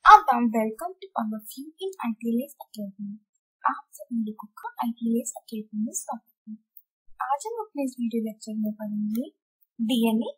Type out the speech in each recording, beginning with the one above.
A warm welcome to all of you in ITLS Academy। आप सभी लोगों का ITLS Academy में स्वागत है। आज हम अपने इस वीडियो लेक्चर में पढ़ेंगे डीएनए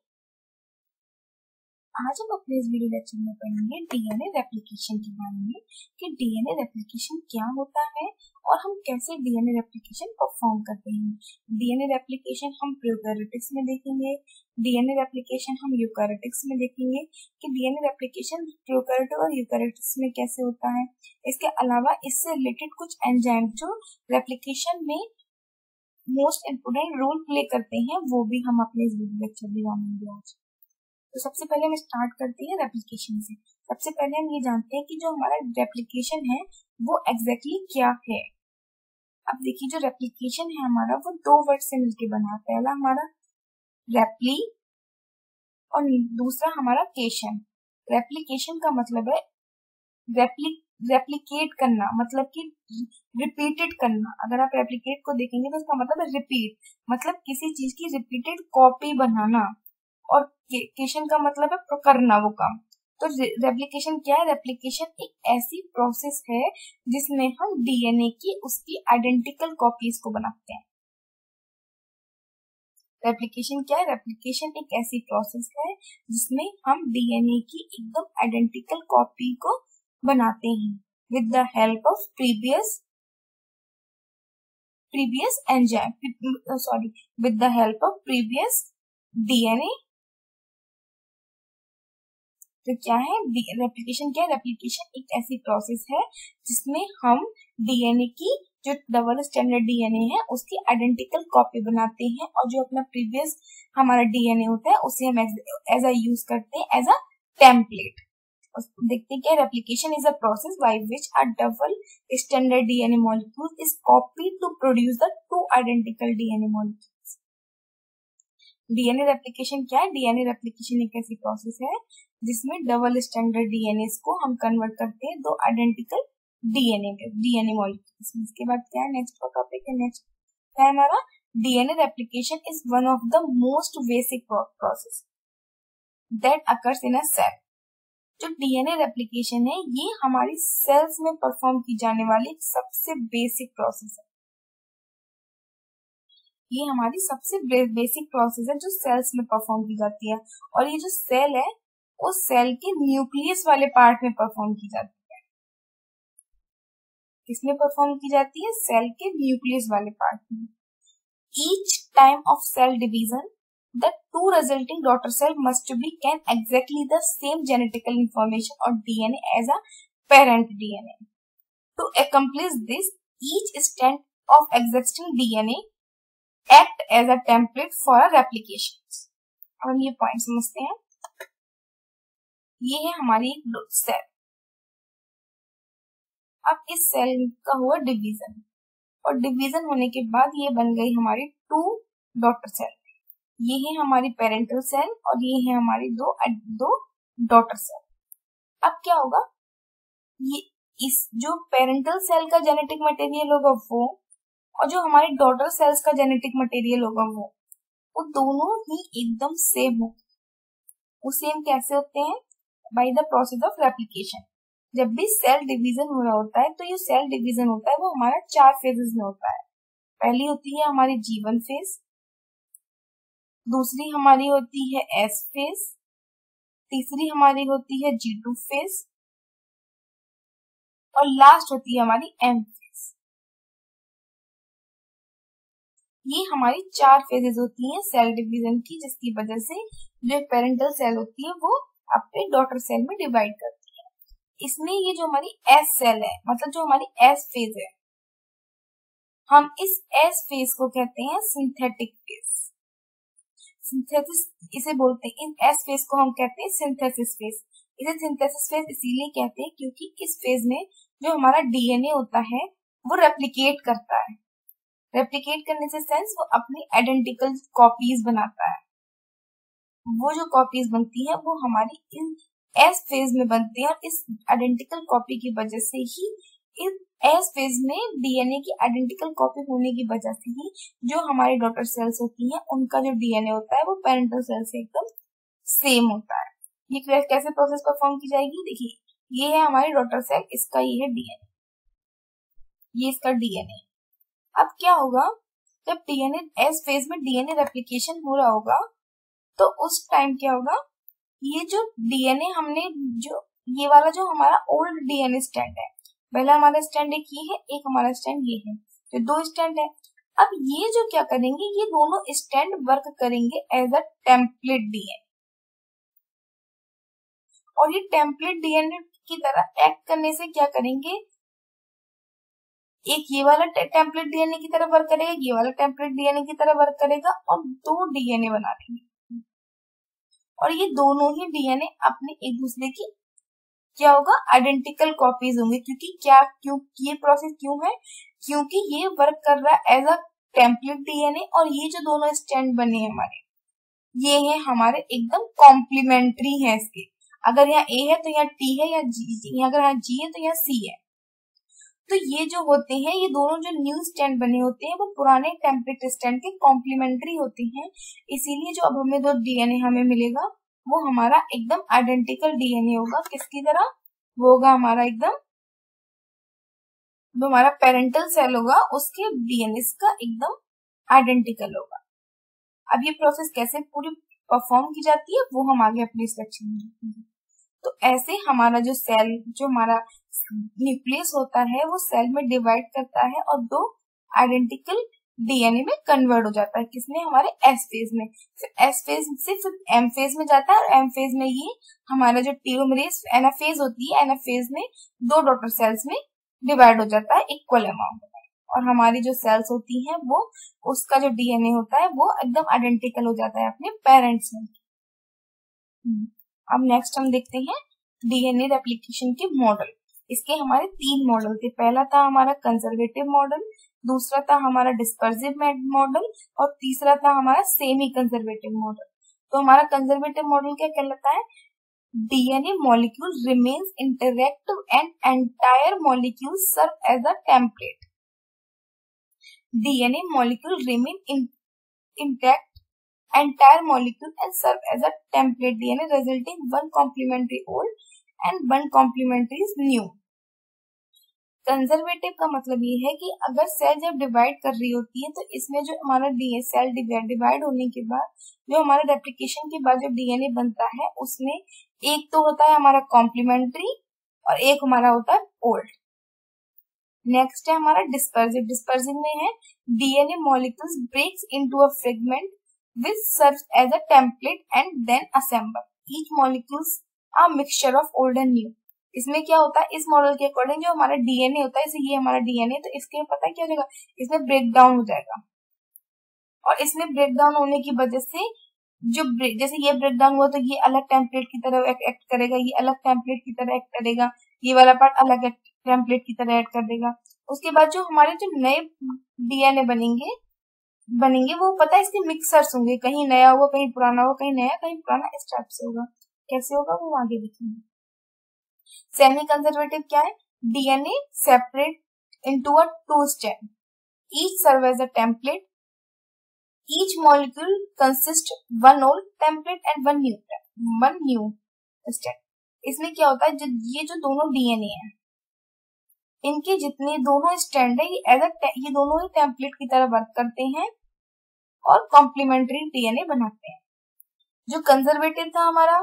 रेप्लिकेशन के बारे में कि डीएनए रेप्लिकेशन क्या होता है और हम कैसे डीएनए रेप्लिकेशन परफॉर्म करते हैं। डीएनए रेप्लिकेशन हम प्रोकैरियोटिक्स में देखेंगे, डीएनए रेप्लिकेशन हम यूकैरियोटिक्स में देखेंगे कि डीएनए रेप्लिकेशन प्रोकैरियोट और यूकैरियोटिक्स में कैसे होता है। इसके अलावा इससे रिलेटेड कुछ एंजाइम जो रेप्लिकेशन में मोस्ट इम्पोर्टेंट रोल प्ले करते हैं वो भी हम अपने इस वीडियो लेक्चर में जानेंगे आज। तो सबसे पहले हम स्टार्ट करते हैं रेप्लिकेशन से। सबसे पहले हम ये जानते हैं कि जो हमारा रेप्लिकेशन है वो एग्जैक्टली क्या है। अब देखिए जो रेप्लिकेशन है हमारा वो दो वर्ड से मिलकर बना है। पहला हमारा रेप्ली और दूसरा हमारा केशन। रेप्लिकेशन का मतलब है रेप्लिकेट करना, मतलब कि रिपीटेड करना। अगर आप रेप्लिकेट को देखेंगे तो उसका मतलब है रिपीट, मतलब किसी चीज की रिपीटेड कॉपी बनाना, और केशन का मतलब है करना वो काम। तो रेप्लिकेशन क्या है? रेप्लिकेशन एक ऐसी प्रोसेस है जिसमें हम डीएनए की उसकी आइडेंटिकल कॉपीज को बनाते हैं। रेप्लिकेशन क्या है? रेप्लिकेशन एक ऐसी प्रोसेस है जिसमें हम डीएनए की एकदम आइडेंटिकल कॉपी को बनाते हैं with the help of previous enzyme, with the help of previous DNA. तो क्या है रेप्लिकेशन? क्या है? रेप्लिकेशन एक ऐसी प्रोसेस है जिसमें हम डीएनए की जो डबल स्टैंडर्ड डीएनए है उसकी आइडेंटिकल कॉपी बनाते हैं, और जो अपना प्रीवियस हमारा डीएनए होता है उसे हम एज अ यूज करते हैं एज अ टेम्पलेट। देखते हैं क्या replication is a process by which a double standard DNA molecule is copied to produce the two identical DNA molecules. DNA replication क्या है? डीएनए रेप्लिकेशन एक ऐसी प्रोसेस है जिसमें डबल स्टैंडर्ड डीएनए को हम कन्वर्ट करते हैं दो आइडेंटिकल डीएनए मॉलिक्यूल्स में। इसके बाद क्या है नेक्स्ट का टॉपिक है, नेक्स्ट है हमारा DNA replication is one of the most basic process that occurs in a cell. जो डीएनए रेप्लिकेशन है ये हमारी सेल्स में परफॉर्म की जाने वाली एक सबसे बेसिक प्रोसेस है। ये हमारी सबसे बेसिक प्रोसेस है जो सेल्स में परफॉर्म की जाती है, और ये जो सेल है उस सेल के न्यूक्लियस वाले पार्ट में परफॉर्म की जाती है। किसमें परफॉर्म की जाती है? सेल के न्यूक्लियस वाले पार्ट में। Each time of cell division the two resulting daughter cell must be can exactly the same genetical information और DNA as a parent DNA. To accomplish this, each strand of existing DNA act as a template for a replication। अब हम ये point समझते हैं। ये है हमारी cell. अब इस सेल का हुआ डिवीजन, और डिवीजन होने के बाद ये बन गई हमारी टू डॉटर सेल। ये है हमारी पेरेंटल सेल और ये है हमारी दो डॉटर सेल। अब क्या होगा? ये इस जो पेरेंटल सेल का जेनेटिक मटेरियल होगा वो, और जो हमारी डॉटर सेल्स का जेनेटिक मटेरियल होगा वो दोनों ही एकदम सेम होंगे। वो सेम कैसे होते हैं? By the process of replication. जब भी सेल डिवीजन हो रहा होता है तो ये सेल डिवीजन होता है वो हमारा 4 फेजेस में होता है। पहली होती है हमारी G1 फेज, दूसरी हमारी होती है S फेज, तीसरी हमारी होती है G2 फेज, और लास्ट होती है हमारी M फेज। ये हमारी 4 फेजेस होती हैं सेल डिवीजन की, जिसकी वजह से जो पेरेंटल सेल होती है वो अपने डॉटर सेल में डिवाइड करती है। इसमें ये जो हमारी S सेल है, मतलब जो हमारी S फेज है, हम इस S फेज को कहते हैं सिंथेटिक फेज। सिंथेसिस इसे बोलते हैं। इन S फेज को हम कहते हैं सिंथेसिस फेज। इसे सिंथेसिस फेज इसीलिए कहते हैं क्योंकि इस फेज में जो हमारा डीएनए होता है वो रेप्लिकेट करता है। रेप्लिकेट करने से सेंस वो अपनी आइडेंटिकल कॉपीज बनाता है। वो जो कॉपीज बनती है वो हमारी इन एस फेज में बनती है, और इस आइडेंटिकल कॉपी की वजह से ही इस एस फेज में डीएनए की आइडेंटिकल कॉपी होने की वजह से ही जो हमारी डॉटर सेल्स होती हैं उनका जो डीएनए होता है वो पेरेंटल सेल से एकदम सेम होता है। ये कैसे प्रोसेस परफॉर्म की जाएगी? देखिए ये है हमारी डॉटर सेल, इसका ये है डीएनए, ये इसका डीएनए। अब क्या होगा, जब डीएनए एस फेज में डीएनए रेप्लिकेशन हो रहा होगा तो उस टाइम क्या होगा, ये जो डीएनए हमने जो ये वाला जो हमारा ओल्ड डीएनए स्टैंड है, पहला हमारा स्टैंड एक ये है, एक हमारा स्टैंड ये है, जो दो स्टैंड है। अब ये जो क्या करेंगे, ये दोनों स्टैंड वर्क करेंगे एज अ टेम्पलेट डीएनए, और ये टेम्पलेट डीएनए की तरह एक्ट करने से क्या करेंगे, एक ये वाला टेम्पलेट डीएनए की तरह वर्क करेगा, ये वाला टेम्पलेट डीएनए की तरह वर्क करेगा, और दो डीएनए बना देंगे। और ये दोनों ही डीएनए अपने एक दूसरे की क्या होगा, आइडेंटिकल कॉपीज होंगे। क्यों ये प्रोसेस क्यों है, क्योंकि ये वर्क कर रहा है एज अ टेम्पलेट डीएनए, और ये जो दोनों स्टैंड बने हैं हमारे, ये है हमारे एकदम कॉम्प्लीमेंट्री है इसके। अगर यहाँ ए है तो यहाँ टी है, या जी, अगर यहाँ जी है तो यहाँ सी है। तो ये जो होते हैं, ये दोनों जो न्यू स्टैंड बने होते हैं वो पुराने टेम्पलेट स्टैंड के कॉम्प्लीमेंट्री होते हैं। इसीलिए जो अब हमें जो डीएनए हमें मिलेगा वो हमारा एकदम आइडेंटिकल डीएनए होगा। किसकी तरह, वो होगा हमारा एकदम, जो हमारा पेरेंटल सेल होगा उसके डीएनए का एकदम आइडेंटिकल होगा। अब ये प्रोसेस कैसे पूरी परफॉर्म की जाती है वो हम आगे अपने इस लेक्चर में देखेंगे। तो ऐसे हमारा जो सेल, जो हमारा न्यूक्लियस होता है वो सेल में डिवाइड करता है और दो आइडेंटिकल डीएनए में कन्वर्ट हो जाता है। किसमें, हमारे एस फेज में। फिर एस फेज से फिर एम फेज में जाता है, और एम फेज में ये हमारा जो टेलोमेरेज एनाफेज होती है, एनाफेज में दो डॉटर सेल्स में डिवाइड हो जाता है इक्वल अमाउंट में, और हमारी जो सेल्स होती हैं वो, उसका जो डीएनए होता है वो एकदम आइडेंटिकल हो जाता है अपने पेरेंट्स में। अब नेक्स्ट हम देखते हैं डीएनए रेप्लिकेशन के मॉडल। इसके हमारे तीन मॉडल थे। पहला था हमारा कंजर्वेटिव मॉडल, दूसरा था हमारा डिस्पर्सिव मॉडल, और तीसरा था हमारा सेमी कंजर्वेटिव मॉडल। तो हमारा कंजर्वेटिव मॉडल क्या कहलाता है, DNA molecule remains interactive and entire molecule serve as a template. DNA molecule remain intact entire molecule and serve as a template DNA resulting one complementary old and one complementary is new। Conservative का मतलब ये है कि अगर cell जब divide कर रही होती है तो इसमें जो हमारा सेल डिवाइड होने के बाद जो हमारा रेप्लिकेशन के बाद जो डीएनए बनता है उसमें एक तो होता है हमारा कॉम्प्लीमेंट्री और एक हमारा होता है ओल्ड। नेक्स्ट है हमारा डिस्पर्सिव। डिस्पर्सिव में है DNA molecules breaks into a fragment which serves as a template and then assemble. Each molecules are mixture of old and new। इसमें क्या होता है, इस मॉडल के अकॉर्डिंग जो हमारा डीएनए होता है, जैसे ये हमारा डीएनए, तो इसके पता है क्या हो जाएगा, इसमें ब्रेक डाउन हो जाएगा, और इसमें ब्रेक डाउन होने की वजह से जो जैसे ये ब्रेक डाउन हुआ तो ये अलग टेम्पलेट की तरह एक्ट करेगा, ये अलग टेम्पलेट की तरह एक्ट करेगा, ये वाला पार्ट अलग टेम्पलेट की तरह एक्ट कर देगा। उसके बाद जो हमारे जो नए डीएनए बनेंगे वो पता है इसके मिक्सर्स होंगे, कहीं नया होगा, कहीं पुराना होगा, कहीं नया कहीं पुराना, इस टाइप से होगा। कैसे होगा वो आगे देखेंगे। सेमी कंजर्वेटिव क्या है, DNA separate into a two strand, each serve as a template, each molecule consist one old template and one new strand. इसमें क्या होता है, ये जो दोनों डीएनए हैं इनके जितने दोनों स्टैंड है ये दोनों ही टेम्पलेट की तरह वर्क करते हैं और कॉम्प्लीमेंट्री डीएनए बनाते हैं। जो कंजर्वेटिव था हमारा,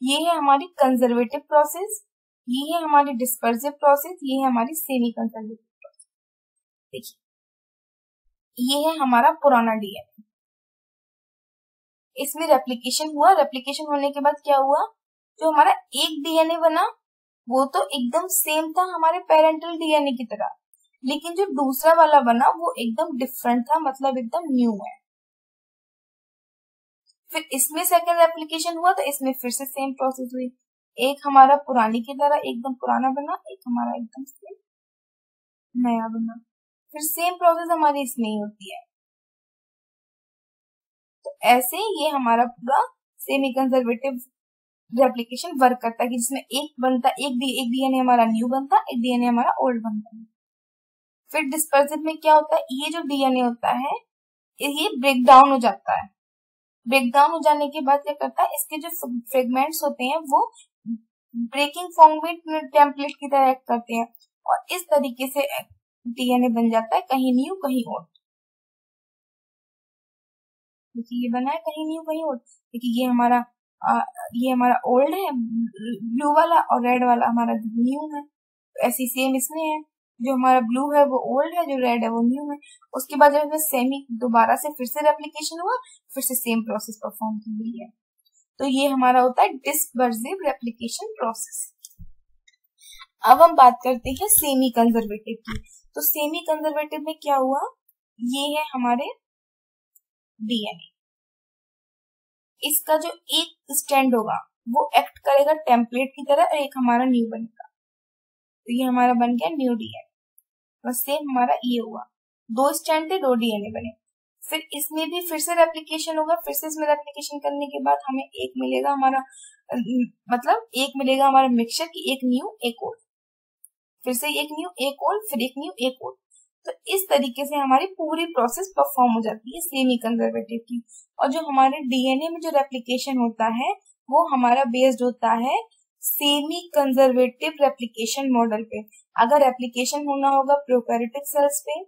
ये है हमारी कंजर्वेटिव प्रोसेस, ये है हमारी डिस्पर्सिव प्रोसेस, ये है हमारी सेमी कंजर्वेटिव प्रोसेस। देखिए ये है हमारा पुराना डीएनए, इसमें रेप्लिकेशन हुआ, रेप्लिकेशन होने के बाद क्या हुआ, जो हमारा एक डीएनए बना वो तो एकदम सेम था हमारे पेरेंटल डीएनए की तरह, लेकिन जो दूसरा वाला बना वो एकदम डिफरेंट था, मतलब एकदम न्यू है। फिर इसमें सेकंड एप्लीकेशन हुआ तो इसमें फिर से सेम प्रोसेस हुई, एक हमारा पुरानी की तरह एकदम पुराना बना, एक हमारा एकदम से नया बना, फिर सेम प्रोसेस हमारी इसमें ही होती है। तो ऐसे ये हमारा पूरा सेमी कंजर्वेटिव रेप्लिकेशन वर्क करता है कि जिसमें एक बनता, एक डीएनए हमारा न्यू बनता, एक डीएनए हमारा ओल्ड बनता है। फिर डिस्पर्सिव में क्या होता है, ये जो डीएनए होता है ये ब्रेक डाउन हो जाता है, ब्रेक डाउन हो जाने के बाद क्या करता है, इसके जो फ्रेगमेंट्स होते हैं वो ब्रेकिंग फॉर्म में टेम्पलेट की तरह एक्ट करते हैं और इस तरीके से डीएनए बन जाता है, कहीं न्यू कहीं ओल्ड। देखिए ये बना है कहीं न्यू कहीं ओल्ड। देखिए ये हमारा ओल्ड है ब्लू वाला और रेड वाला हमारा न्यू है। तो ऐसी सेम इसमें है, जो हमारा ब्लू है वो ओल्ड है, जो रेड है वो न्यू है। उसके बाद जब सेम ही दोबारा से फिर से रेप्लिकेशन हुआ, फिर से सेम प्रोसेस परफॉर्म की गई है। तो ये हमारा होता है डिस्पर्सिव रेप्लिकेशन प्रोसेस। अब हम बात करते हैं सेमी कंजर्वेटिव की। तो सेमी कंजर्वेटिव में क्या हुआ, ये है हमारे डीएनए, इसका जो एक स्टैंड होगा वो एक्ट करेगा टेम्पलेट की तरह और एक हमारा न्यू बनेगा। तो ये हमारा बन गया न्यू डीएनए। बस सेम हमारा ये हुआ, दो स्टैंड थे, दो डीएनए बने। फिर इसमें भी फिर से रेप्लिकेशन होगा, फिर से इसमें रेप्लिकेशन करने के बाद हमें एक मिलेगा हमारा, मतलब एक मिलेगा हमारा मिक्सचर की एक न्यू एक ओल्ड, फिर से एक न्यू एक ओल्ड, फिर एक न्यू एक ओल्ड। तो इस तरीके से हमारी पूरी प्रोसेस परफॉर्म हो जाती है सेमी कंजर्वेटिव की। और जो हमारे डीएनए में जो रेप्लिकेशन होता है वो हमारा बेस्ड होता है सेमी कंजर्वेटिव रेप्लिकेशन मॉडल पे। अगर रेप्लिकेशन होना होगा प्रोकैरियोटिक सेल्स पे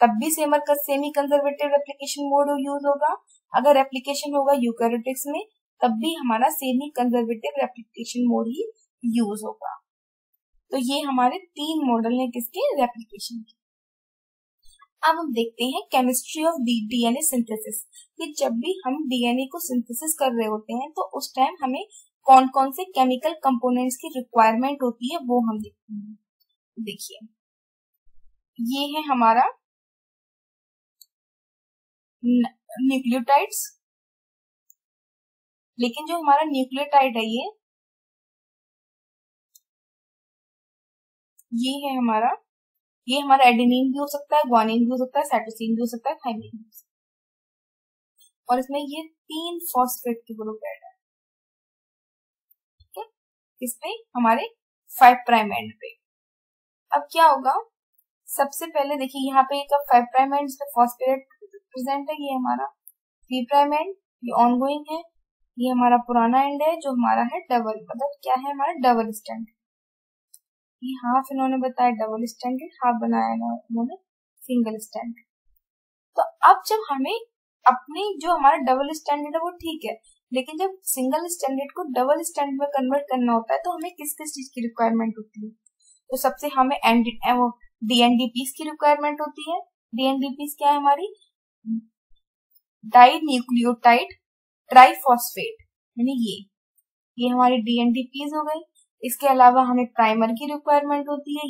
तब भी semi conservative replication mode use होगा। अगर रेप्लिकेशन होगा यूकैरियोटिक्स में तब भी हमारा सेमी कंजर्वेटिव रेप्लिकेशन मोड ही यूज होगा। तो ये हमारे तीन मॉडल हैं किसके, रेप्लिकेशन के। अब हम देखते हैं केमिस्ट्री ऑफ डीएनए सिंथेसिस, कि जब भी हम डीएनए को सिंथेसिस कर रहे होते हैं तो उस टाइम हमें कौन कौन से केमिकल कंपोनेंट्स की रिक्वायरमेंट होती है वो हम देखते हैं। देखिए ये है हमारा न्यूक्लियोटाइड्स, लेकिन जो हमारा न्यूक्लियोटाइड है ये हमारा एडेनिन भी हो सकता है, गुआनिन भी हो सकता है, साइटोसिन भी हो सकता है, थाइमिन भी हो सकता है। और इसमें ये 3 फॉस्फेट के ग्रुप ऐड है, ठीक है, इसमें हमारे 5 प्राइम एंड पे। अब क्या होगा, सबसे पहले देखिए यहाँ पे एक 5 प्राइम एंड पे फॉस्फेट प्रेजेंट है, ये हमारा 3 प्राइम एंड, ये ऑनगोइंग है, ये हमारा पुराना एंड है जो हमारा है डबल, मतलब क्या है हमारा डबल स्टैंड। ये हाफ इन्होंने बताया डबल स्टैंडर्ड, हाफ बनाया इन्होंने सिंगल स्टैंड। तो अब जब हमें अपनी जो हमारा डबल स्टैंडर्ड है वो ठीक है, लेकिन जब सिंगल स्टैंडर्ड को डबल स्टैंडर्ड में कन्वर्ट करना होता है तो हमें किस किस चीज की रिक्वायरमेंट होती है। तो सबसे हमें डीएनडीपीस की रिक्वायरमेंट होती है। डीएनडीपीस क्या है हमारी, डाई न्यूक्लियोटाइड ट्राइफॉस्फेट, यानी ये हमारी डीएनडीपीस हो गई। इसके अलावा हमें प्राइमर की रिक्वायरमेंट होती है,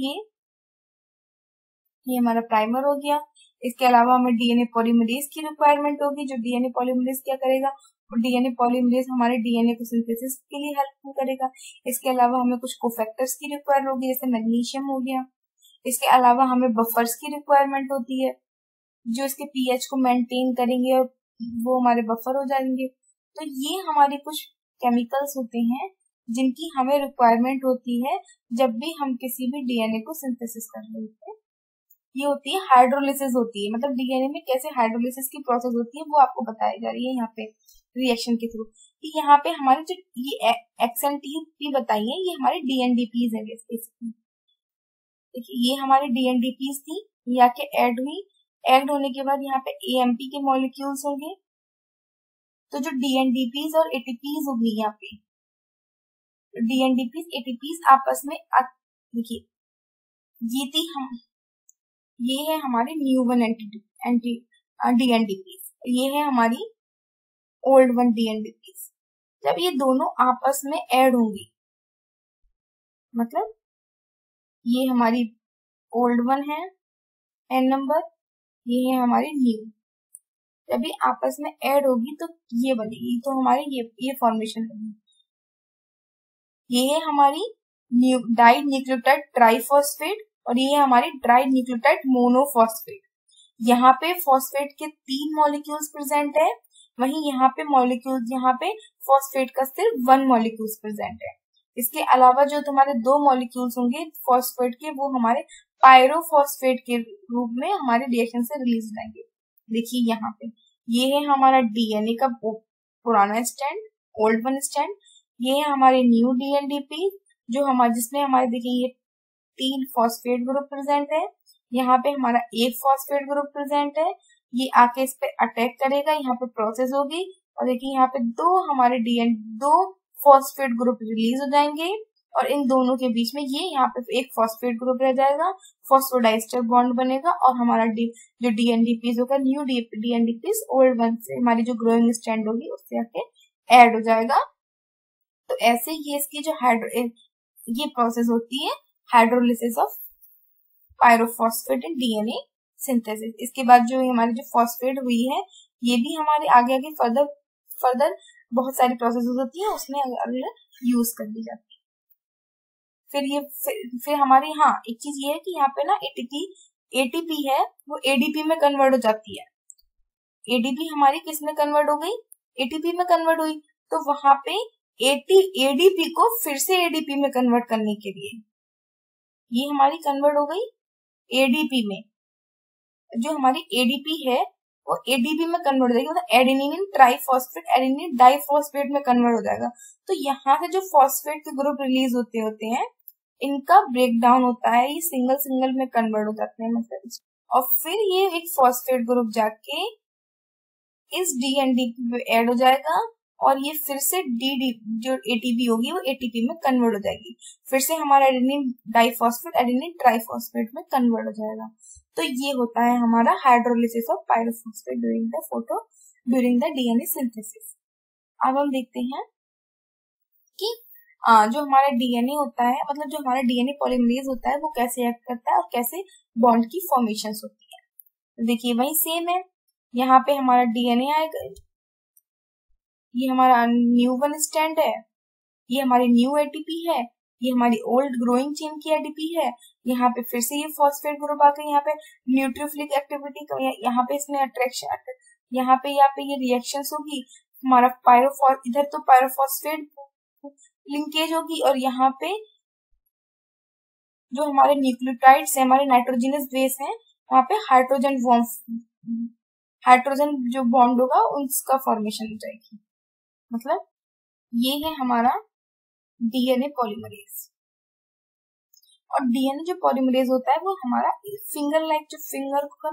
ये हमारा प्राइमर हो गया। इसके अलावा हमें डीएनए पॉलीमरेज की रिक्वायरमेंट होगी, जो डीएनए पॉलीमरेज क्या करेगा, डीएनए पॉलीमरेज हमारे डीएनए को सिंथेसिस के लिए हेल्प करेगा। इसके अलावा हमें कुछ कोफैक्टर्स की रिक्वायरमेंट होगी, जैसे मैग्नीशियम हो गया। इसके अलावा हमें बफर्स की रिक्वायरमेंट होती है, जो इसके पीएच को मेंटेन करेंगे और वो हमारे बफर हो जाएंगे। तो ये हमारे कुछ केमिकल्स होते हैं जिनकी हमें रिक्वायरमेंट होती है जब भी हम किसी भी डीएनए को सिंथेसिस कर रहे होते हैं। ये होती है हाइड्रोलिसिस होती है, मतलब डीएनए में कैसे हाइड्रोलिसिस की प्रोसेस होती है वो आपको बताई जा रही है यहाँ पे रिएक्शन के थ्रू। यहाँ पे हमारे जो ये XNTP बताई है ये हमारे डीएनडीपीज है बेसिकली। देखिए ये हमारी डीएनडीपीज थी, ये आके ऐड हुई, ऐड होने के बाद यहाँ पे AMP के मॉलिक्यूल्स होंगे। तो जो डीएनडीपीज और एटीपीज होगी यहाँ पे, डीएनडीपीज एटीपीज आपस में देखिए ये है हमारी न्यू वन डीएनडीपीज, ये है हमारी ओल्ड वन डीएनडीपीज। जब ये दोनों आपस में ऐड होंगी, मतलब ये हमारी ओल्ड वन है n नंबर, ये है हमारी न्यू, जब ये आपस में ऐड होगी तो ये बनेगी, तो हमारी ये फॉर्मेशन बनेगी। ये है हमारी डाई न्यूक्लियोटाइड ट्राइफॉस्फेट और ये है हमारी ट्राई न्यूक्लियोटाइड मोनोफॉस्फेट। यहाँ पे फॉस्फेट के 3 मॉलिक्यूल्स प्रेजेंट है, वहीं यहाँ पे फॉस्फेट का सिर्फ 1 मॉलिक्यूल्स प्रेजेंट है। इसके अलावा जो तुम्हारे 2 मॉलिक्यूल्स होंगे फॉस्फेट के, वो हमारे पायरोफॉस्फेट के रूप में हमारे रिएक्शन से रिलीज हो जाएंगे। देखिए यहाँ पे ये है हमारा डीएनए का पुराना स्टैंड, ओल्ड वन स्टैंड, ये है हमारे न्यू डीएनडीपी जो हमारे जिसमें हमारे देखिए ये 3 फॉस्फेट ग्रुप प्रेजेंट है, यहाँ पे हमारा एक फॉस्फेट ग्रुप प्रेजेंट है, ये आके इस पे अटैक करेगा, यहाँ पे प्रोसेस होगी और देखिए यहाँ पे दो फॉस्फेट ग्रुप रिलीज हो जाएंगे और इन दोनों के बीच में ये यहाँ पे एक फॉस्फेट ग्रुप रह जाएगा, फॉस्फोडाइस्टर बॉन्ड बनेगा और हमारा जो डीएनडीपीज होगा, न्यू डीएनडीपीज ओल्ड वन से हमारी जो ग्रोइंग स्ट्रैंड होगी उससे आके ऐड हो जाएगा। तो ऐसे ये इसकी जो ये प्रोसेस होती है hydrolysis of pyrophosphate in DNA synthesis. इसके बाद जो हमारी जो फॉस्फेट हुई है ये भी हमारे आगे आगे फर्दर बहुत सारी प्रोसेस होती है उसमें अगर यूज कर ली जाती है। फिर हमारी एक चीज ये है कि यहाँ पे ना एटीपी है वो एडीपी में कन्वर्ट हो जाती है। एडीपी हमारी किस में कन्वर्ट हो गई, एटीपी में कन्वर्ट हुई, तो वहां पे एडीपी को फिर से एडीपी में कन्वर्ट करने के लिए ये हमारी कन्वर्ट हो गई एडीपी में। जो हमारी एडीपी है वो एडीपी में कन्वर्ट हो जाएगी, मतलब एडेनिन ट्राइफॉस्फेट एडेनिन डाइफॉस्फेट में कन्वर्ट हो जाएगा। तो यहाँ से जो फॉस्फेट के ग्रुप रिलीज होते हैं इनका ब्रेक डाउन होता है, ये सिंगल में कन्वर्ट हो जाते हैं मतलब, और फिर ये एक फॉस्फेट ग्रुप जाके इस डीएनडीपी पे ऐड हो जाएगा और ये फिर से जो एटीपी होगी वो एटीपी में कन्वर्ट हो जाएगी, फिर से हमारा एडेनिन डाइफॉस्फेट एडेनिन ट्राइफॉस्फेट में कन्वर्ट हो जाएगा। तो ये होता है हमारा hydrolysis of pyrophosphate during the DNA synthesis. अब हम देखते हैं कि जो हमारा डीएनए होता है, मतलब जो हमारा डीएनए पॉलीमरेज होता है वो कैसे एक्ट करता है और कैसे बॉन्ड की फॉर्मेशन होती है। तो देखिए वही सेम है, यहाँ पे हमारा डीएनए आएगा, ये हमारा न्यू वन स्टैंड है, ये हमारी न्यू एटीपी है, ये हमारी ओल्ड ग्रोइंग चेन की एटीपी है, यहाँ पे फिर से ये फॉस्फेट ग्रुप आकर यहाँ पे न्यूट्रोफिलिक एक्टिविटी यहाँ पे इसमें अट्रैक्शन, यहाँ पे ये रिएक्शंस होगी, हमारा इधर तो पायरोफॉस्फेट लिंकेज होगी और यहाँ पे जो हमारे न्यूक्लियोटाइड्स है, हमारे नाइट्रोजनस बेस है, वहां पे हाइड्रोजन जो बॉन्ड होगा उसका फॉर्मेशन हो जाएगी। मतलब ये है हमारा डीएनए पॉलीमरेज। और डीएनए जो पॉलीमरेज होता है वो हमारा फिंगर लाइक, जो फिंगर को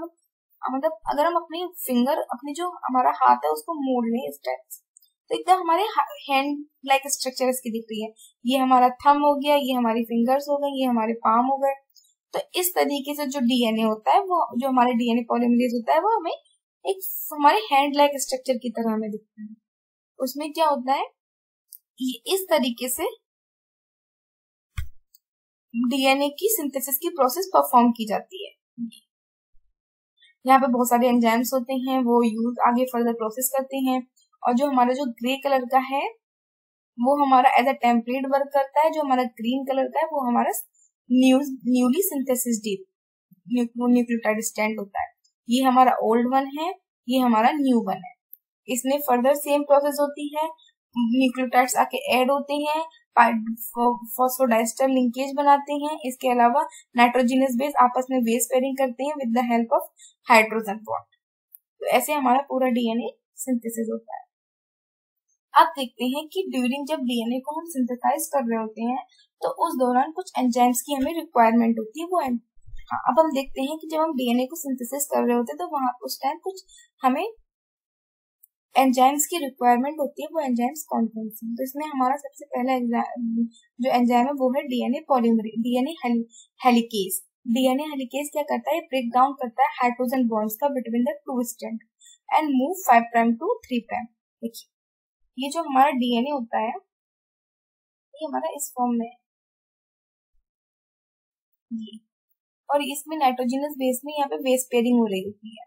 मतलब अगर हम अपनी जो हमारा हाथ है उसको मोड़ लें इस टाइप से तो एकदम हमारे हैंड लाइक स्ट्रक्चर इसकी दिख रही है, ये हमारा थंब हो गया, ये हमारी फिंगर्स हो गए, ये हमारे पाम हो गए। तो इस तरीके से जो डीएनए होता है वो, जो हमारे डीएनए पॉलीमरेज होता है वो हमें एक हमारे हैंड लाइक स्ट्रक्चर की तरह हमें दिखता है। उसमें क्या होता है, इस तरीके से डीएनए की सिंथेसिस की प्रोसेस परफॉर्म की जाती है। यहाँ पे बहुत सारे एंजाइम्स होते हैं, वो यूज आगे फर्दर प्रोसेस करते हैं। और जो हमारा जो ग्रे कलर का है वो हमारा एज अ टेम्पलेट वर्क करता है, जो हमारा ग्रीन कलर का है वो हमारा न्यूली सिंथेसिस न्यूक्लियोटाइड स्टैंड होता है। ये हमारा ओल्ड वन है, ये हमारा न्यू वन है। इसमें फर्दर सेम प्रोसेस होती है, न्यूक्लियोटाइड्स आके ऐड होते हैं, फॉस्फोडाइस्टर लिंकेज बनाते हैं। इसके अलावा नाइट्रोजनस बेस आपस में बेस पेयरिंग करते हैं with the help of hydrogen bond. तो ऐसे हमारा पूरा डीएनए सिंथेसिस होता है। अब देखते हैं कि ड्यूरिंग जब डीएनए को हम सिंथेसाइज कर रहे होते हैं तो उस दौरान कुछ एंजाइम्स की हमें रिक्वायरमेंट होती है। अब हम देखते हैं कि जब हम डीएनए को सिंथेसिस कर रहे होते हैं तो वहां उस टाइम कुछ हमें एंजाइम्स की रिक्वायरमेंट होती है। वो एंजाइम्स कौन कौन से हैं? तो इसमें हमारा सबसे पहला जो एंजाइम है वो है DNA polymerase, DNA helicase. DNA helicase क्या करता है, ब्रेक डाउन करता है हाइड्रोजन बॉन्ड्स का between the two strand and move 5 prime to 3 prime. देखिए ये जो हमारा डीएनए होता है ये हमारा इस फॉर्म में है ये, और इसमें नाइट्रोजनस बेस में यहाँ पे बेस पेयरिंग हो रही होती है।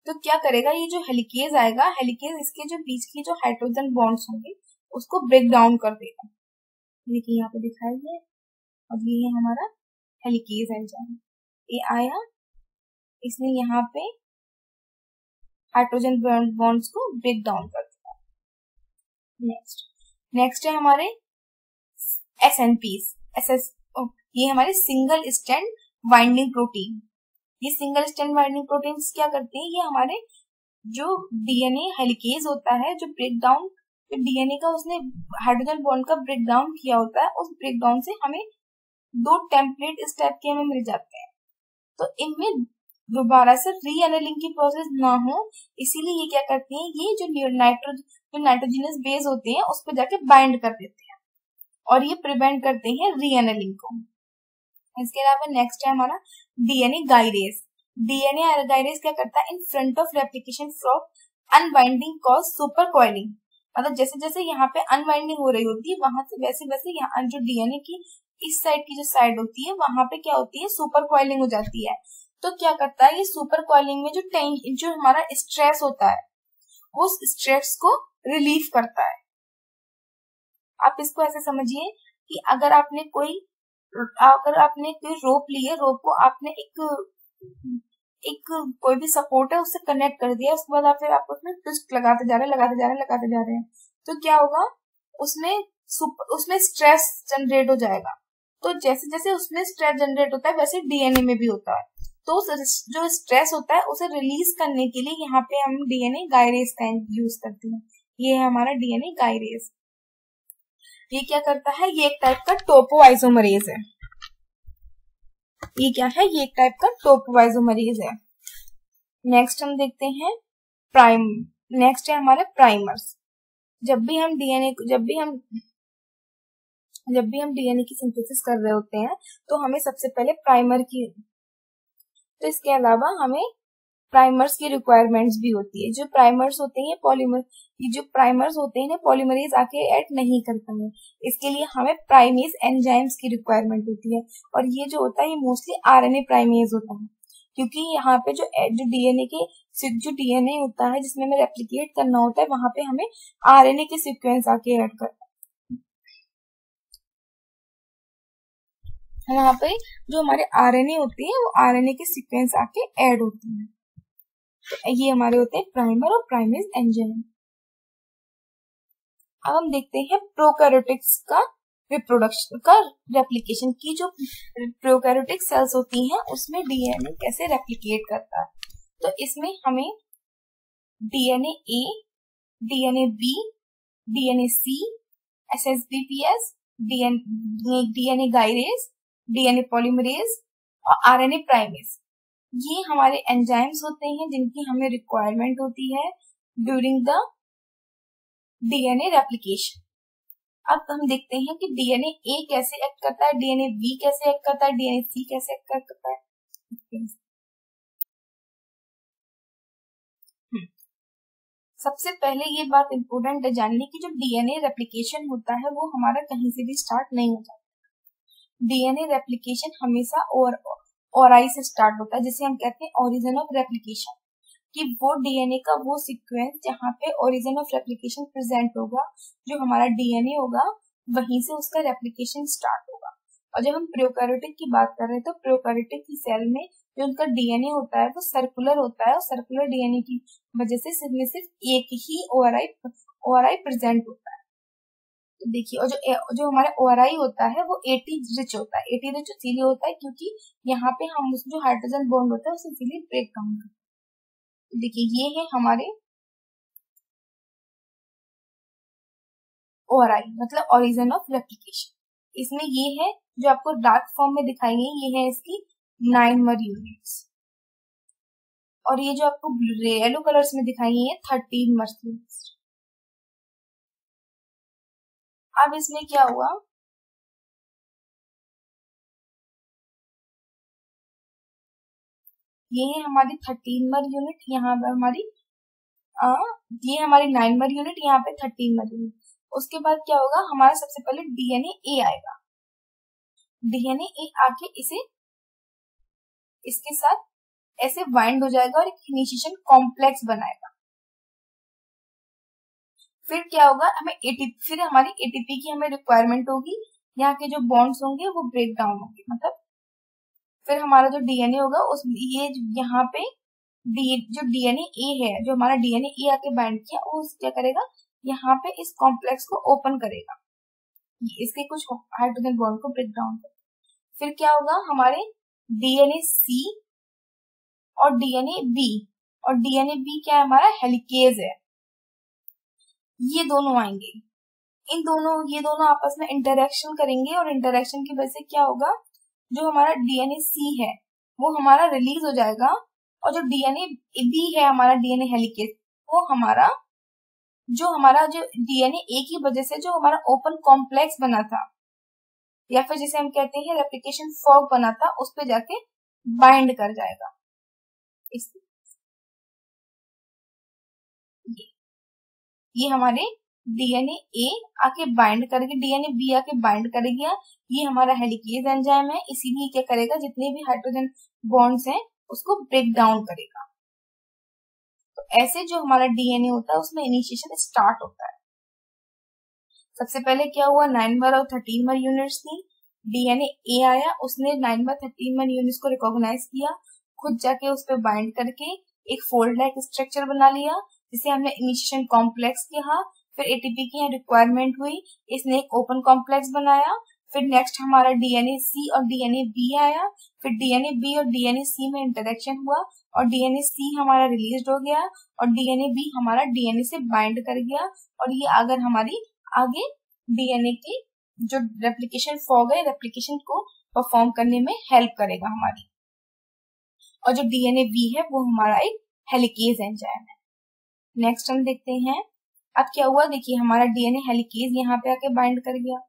तो क्या करेगा, ये जो हेलिकेज आएगा, हेलिकेज इसके जो बीच की जो हाइड्रोजन बॉन्ड्स होंगे उसको ब्रेक डाउन कर देगा। देखिए यहाँ पे दिखाई है, और ये है हमारा हेलिकेज एंजाइम। ये आया, इसने यहाँ पे हाइड्रोजन बॉन्ड्स को ब्रेक डाउन कर दिया। नेक्स्ट है हमारे SNPs, ये हमारे सिंगल स्ट्रैंड बाइंडिंग प्रोटीन। ये सिंगल स्ट्रैंड बाइंडिंग प्रोटीन्स क्या करते हैं, ये हमारे जो डीएनए हेलिकेज होता है जो ब्रेक डाउन तो डीएनए का उसने हाइड्रोजन बॉन्ड का ब्रेक डाउन किया होता है, उस ब्रेक डाउन से हमें 2 टेम्पलेट इस टाइप के हमें मिल जाते हैं। तो इनमें दोबारा से रीएनेलिंग की प्रोसेस ना हो, इसीलिए ये क्या करते हैं, ये जो नाइट्रोजनस बेस होते हैं उस पर जाके बाइंड कर देते हैं और ये प्रिवेंट करते हैं रीएनेलिंग को। इसके अलावा नेक्स्ट है हमारा डीएनए गाइरेज। डीएनए गाइरेज क्या करता है, in front of replication from unwinding cause super coiling, मतलब जैसे जैसे यहाँ पे अनवाइंडिंग हो रही होती है वहां से वैसे वैसे यहाँ जो डीएनए की इस साइड की जो साइड होती है वहां पे क्या होती है, सुपर कॉइलिंग हो जाती है। तो क्या करता है, ये सुपर कॉइलिंग में जो हमारा स्ट्रेस होता है उस स्ट्रेस को रिलीफ करता है। आप इसको ऐसे समझिए कि अगर आपने कोई रोप ली है, रोप को आपने एक कोई भी सपोर्ट है उससे कनेक्ट कर दिया, उसके बाद फिर आप उसमें ट्विस्ट लगाते जा रहे हैं, तो क्या होगा, उसमें स्ट्रेस जनरेट हो जाएगा। तो जैसे जैसे उसमें स्ट्रेस जनरेट होता है वैसे डीएनए में भी होता है। तो जो स्ट्रेस होता है उसे रिलीज करने के लिए यहाँ पे हम डीएनए गाइरेज का यूज करते हैं। ये है हमारा डीएनए गाइरेज। ये क्या करता है, ये एक टाइप का टोपोआइसोमरेज है। ये क्या है, ये एक टाइप का टोपोआइसोमरेज है। नेक्स्ट हम देखते हैं नेक्स्ट है हमारे प्राइमर्स। जब भी हम डीएनए की सिंथेसिस कर रहे होते हैं तो हमें सबसे पहले प्राइमर की, तो इसके अलावा हमें प्राइमर्स की रिक्वायरमेंट्स भी होती है। जो प्राइमर्स होते हैं पॉलीमरेज आके ऐड नहीं करता है, इसके लिए हमें प्राइमेज एंजाइम्स की रिक्वायरमेंट होती है। और ये जो होता है ये मोस्टली आरएनए प्राइमेज होता है, क्योंकि यहाँ पे जो डीएनए होता है जिसमें हमें रेप्लिकेट करना होता है वहां पे हमें आरएनए के सीक्वेंस आके ऐड करता है। वहां पे जो हमारे आरएनए होते हैं वो आरएनए के सीक्वेंस आके ऐड होते हैं। तो ये हमारे होते हैं प्राइमर और प्राइमेज एंजाइम। अब हम देखते हैं प्रोकैरियोटिक्स का रिप्रोडक्शन का रेप्लिकेशन की। जो प्रोकैरियोटिक सेल्स होती हैं उसमें डीएनए कैसे रेप्लिकेट करता है। तो इसमें हमें डीएनए ए, डीएनए बी, डीएनए सी, एसएसबीपीएस, डीएनए गाइरेज, डीएनए पॉलीमरेज और आरएनए प्राइमेज, ये हमारे एंजाइम्स होते हैं जिनकी हमें रिक्वायरमेंट होती है ड्यूरिंग द डीएनए रेप्लिकेशन। अब हम देखते हैं कि डीएनए ए कैसे एक्ट करता है, डीएनए बी कैसे एक्ट करता है, डीएनए सी कैसे एक्ट करता है। सबसे पहले ये बात इंपॉर्टेंट है जानने की, जो डीएनए रेप्लिकेशन होता है वो हमारा कहीं से भी स्टार्ट नहीं हो जाता। डीएनए रेप्लिकेशन हमेशा ओराई से स्टार्ट होता है, जिसे हम कहते हैं ओरिजिन ऑफ रेप्लिकेशन, कि वो डीएनए का वो सीक्वेंस जहाँ पे ओरिजिन ऑफ रेप्लिकेशन प्रेजेंट होगा, जो हमारा डीएनए होगा वहीं से उसका रेप्लिकेशन स्टार्ट होगा। और जब हम प्रोकैरियोटिक की बात कर रहे हैं तो प्रोकैरियोटिक की सेल में जो उनका डीएनए होता है वो सर्कुलर होता है, और सर्कुलर डीएनए की वजह से सिर्फ एक ही ओआरआई प्रेजेंट होता है। तो देखिए, और जो हमारा ओआरआई होता है वो एटी रिच होता है। एटी रिच इसीलिए होता है क्योंकि यहाँ पे हम उसमें जो हाइड्रोजन बॉन्ड होता है उसे इसीलिए ब्रेक डाउन करते हैं। देखिए, ये है हमारे ओआरआई, मतलब ओरिजिन ऑफ रेप्लिकेशन। इसमें ये है जो आपको डार्क फॉर्म में दिखाई गई, ये है इसकी 9 मर यूनिट्स, और ये जो आपको येलो कलर्स में दिखाई गई है 13 मर यूनिट्स। अब इसमें क्या हुआ, ये है हमारी 13 मर यूनिट, यहाँ पर हमारी ये हमारी 9 मर यूनिट, यहाँ पे 13 मर यूनिट। उसके बाद क्या होगा, हमारा सबसे पहले डीएनए ए आएगा। डीएनए ए आके इसके साथ ऐसे बाइंड हो जाएगा और एक इनिशिएशन कॉम्प्लेक्स बनाएगा। फिर क्या होगा, फिर हमारी एटीपी की हमें रिक्वायरमेंट होगी, यहाँ के जो बॉन्ड्स होंगे वो ब्रेक डाउन होंगे, मतलब फिर हमारा जो डीएनए होगा ये यहाँ पे जो डीएनए ए है, जो हमारा डीएनए ए आके बाइंड किया, वो क्या करेगा, यहाँ पे इस कॉम्प्लेक्स को ओपन करेगा, इसके कुछ हाइड्रोजन बॉन्ड को ब्रेक डाउन करेगा। फिर क्या होगा, हमारे डीएनए सी और डीएनए बी, और डीएनए बी क्या है, हमारा हेलिकेज है। ये दोनों आएंगे, ये दोनों आपस में इंटरेक्शन करेंगे और इंटरेक्शन की वजह से क्या होगा, जो हमारा डीएनए सी है वो हमारा रिलीज हो जाएगा और जो डीएनए बी है हमारा डीएनए हेलिकेज वो हमारा जो डीएनए ए की वजह से जो हमारा ओपन कॉम्प्लेक्स बना था या फिर जिसे हम कहते हैं रेप्लिकेशन फॉर्क बना था उस पे जाके बाइंड कर जाएगा। ये हमारे डीएनए ए आके बाइंड करेगी, डीएनए बी आके बाइंड करेगी। ये हमारा हेलिकेज एंजाइम है, इसीलिए क्या करेगा, जितने भी हाइड्रोजन बॉन्ड्स हैं उसको ब्रेक डाउन करेगा। तो ऐसे जो हमारा डीएनए होता है उसमें इनिशिएशन स्टार्ट होता है। सबसे पहले क्या हुआ, 9 और 13 यूनिट्स थी, डीएनए ए आया, उसने 9 13 यूनिट्स को रिकॉग्नाइज किया, खुद जाके उस पर बाइंड करके एक फोल्ड लाइक स्ट्रक्चर बना लिया जिसे हमने इनिशिएशन कॉम्प्लेक्स कहा। फिर एटीपी की रिक्वायरमेंट हुई, इसने एक ओपन कॉम्प्लेक्स बनाया। फिर नेक्स्ट हमारा डीएनए सी और डीएनए बी आया, फिर डीएनए बी और डीएनए सी में इंटरेक्शन हुआ और डीएनए सी हमारा रिलीज हो गया और डीएनए बी हमारा डीएनए से बाइंड कर गया और ये अगर हमारी आगे डीएनए की जो रेप्लिकेशन फॉर्क है रेप्लिकेशन को परफॉर्म करने में हेल्प करेगा हमारी। और जो डीएनए बी है वो हमारा एक हेलिकेज एंजाइम है। नेक्स्ट हम देखते हैं अब क्या हुआ, देखिए हमारा डीएनए हेलिकेज यहाँ पे आके बाइंड कर गया।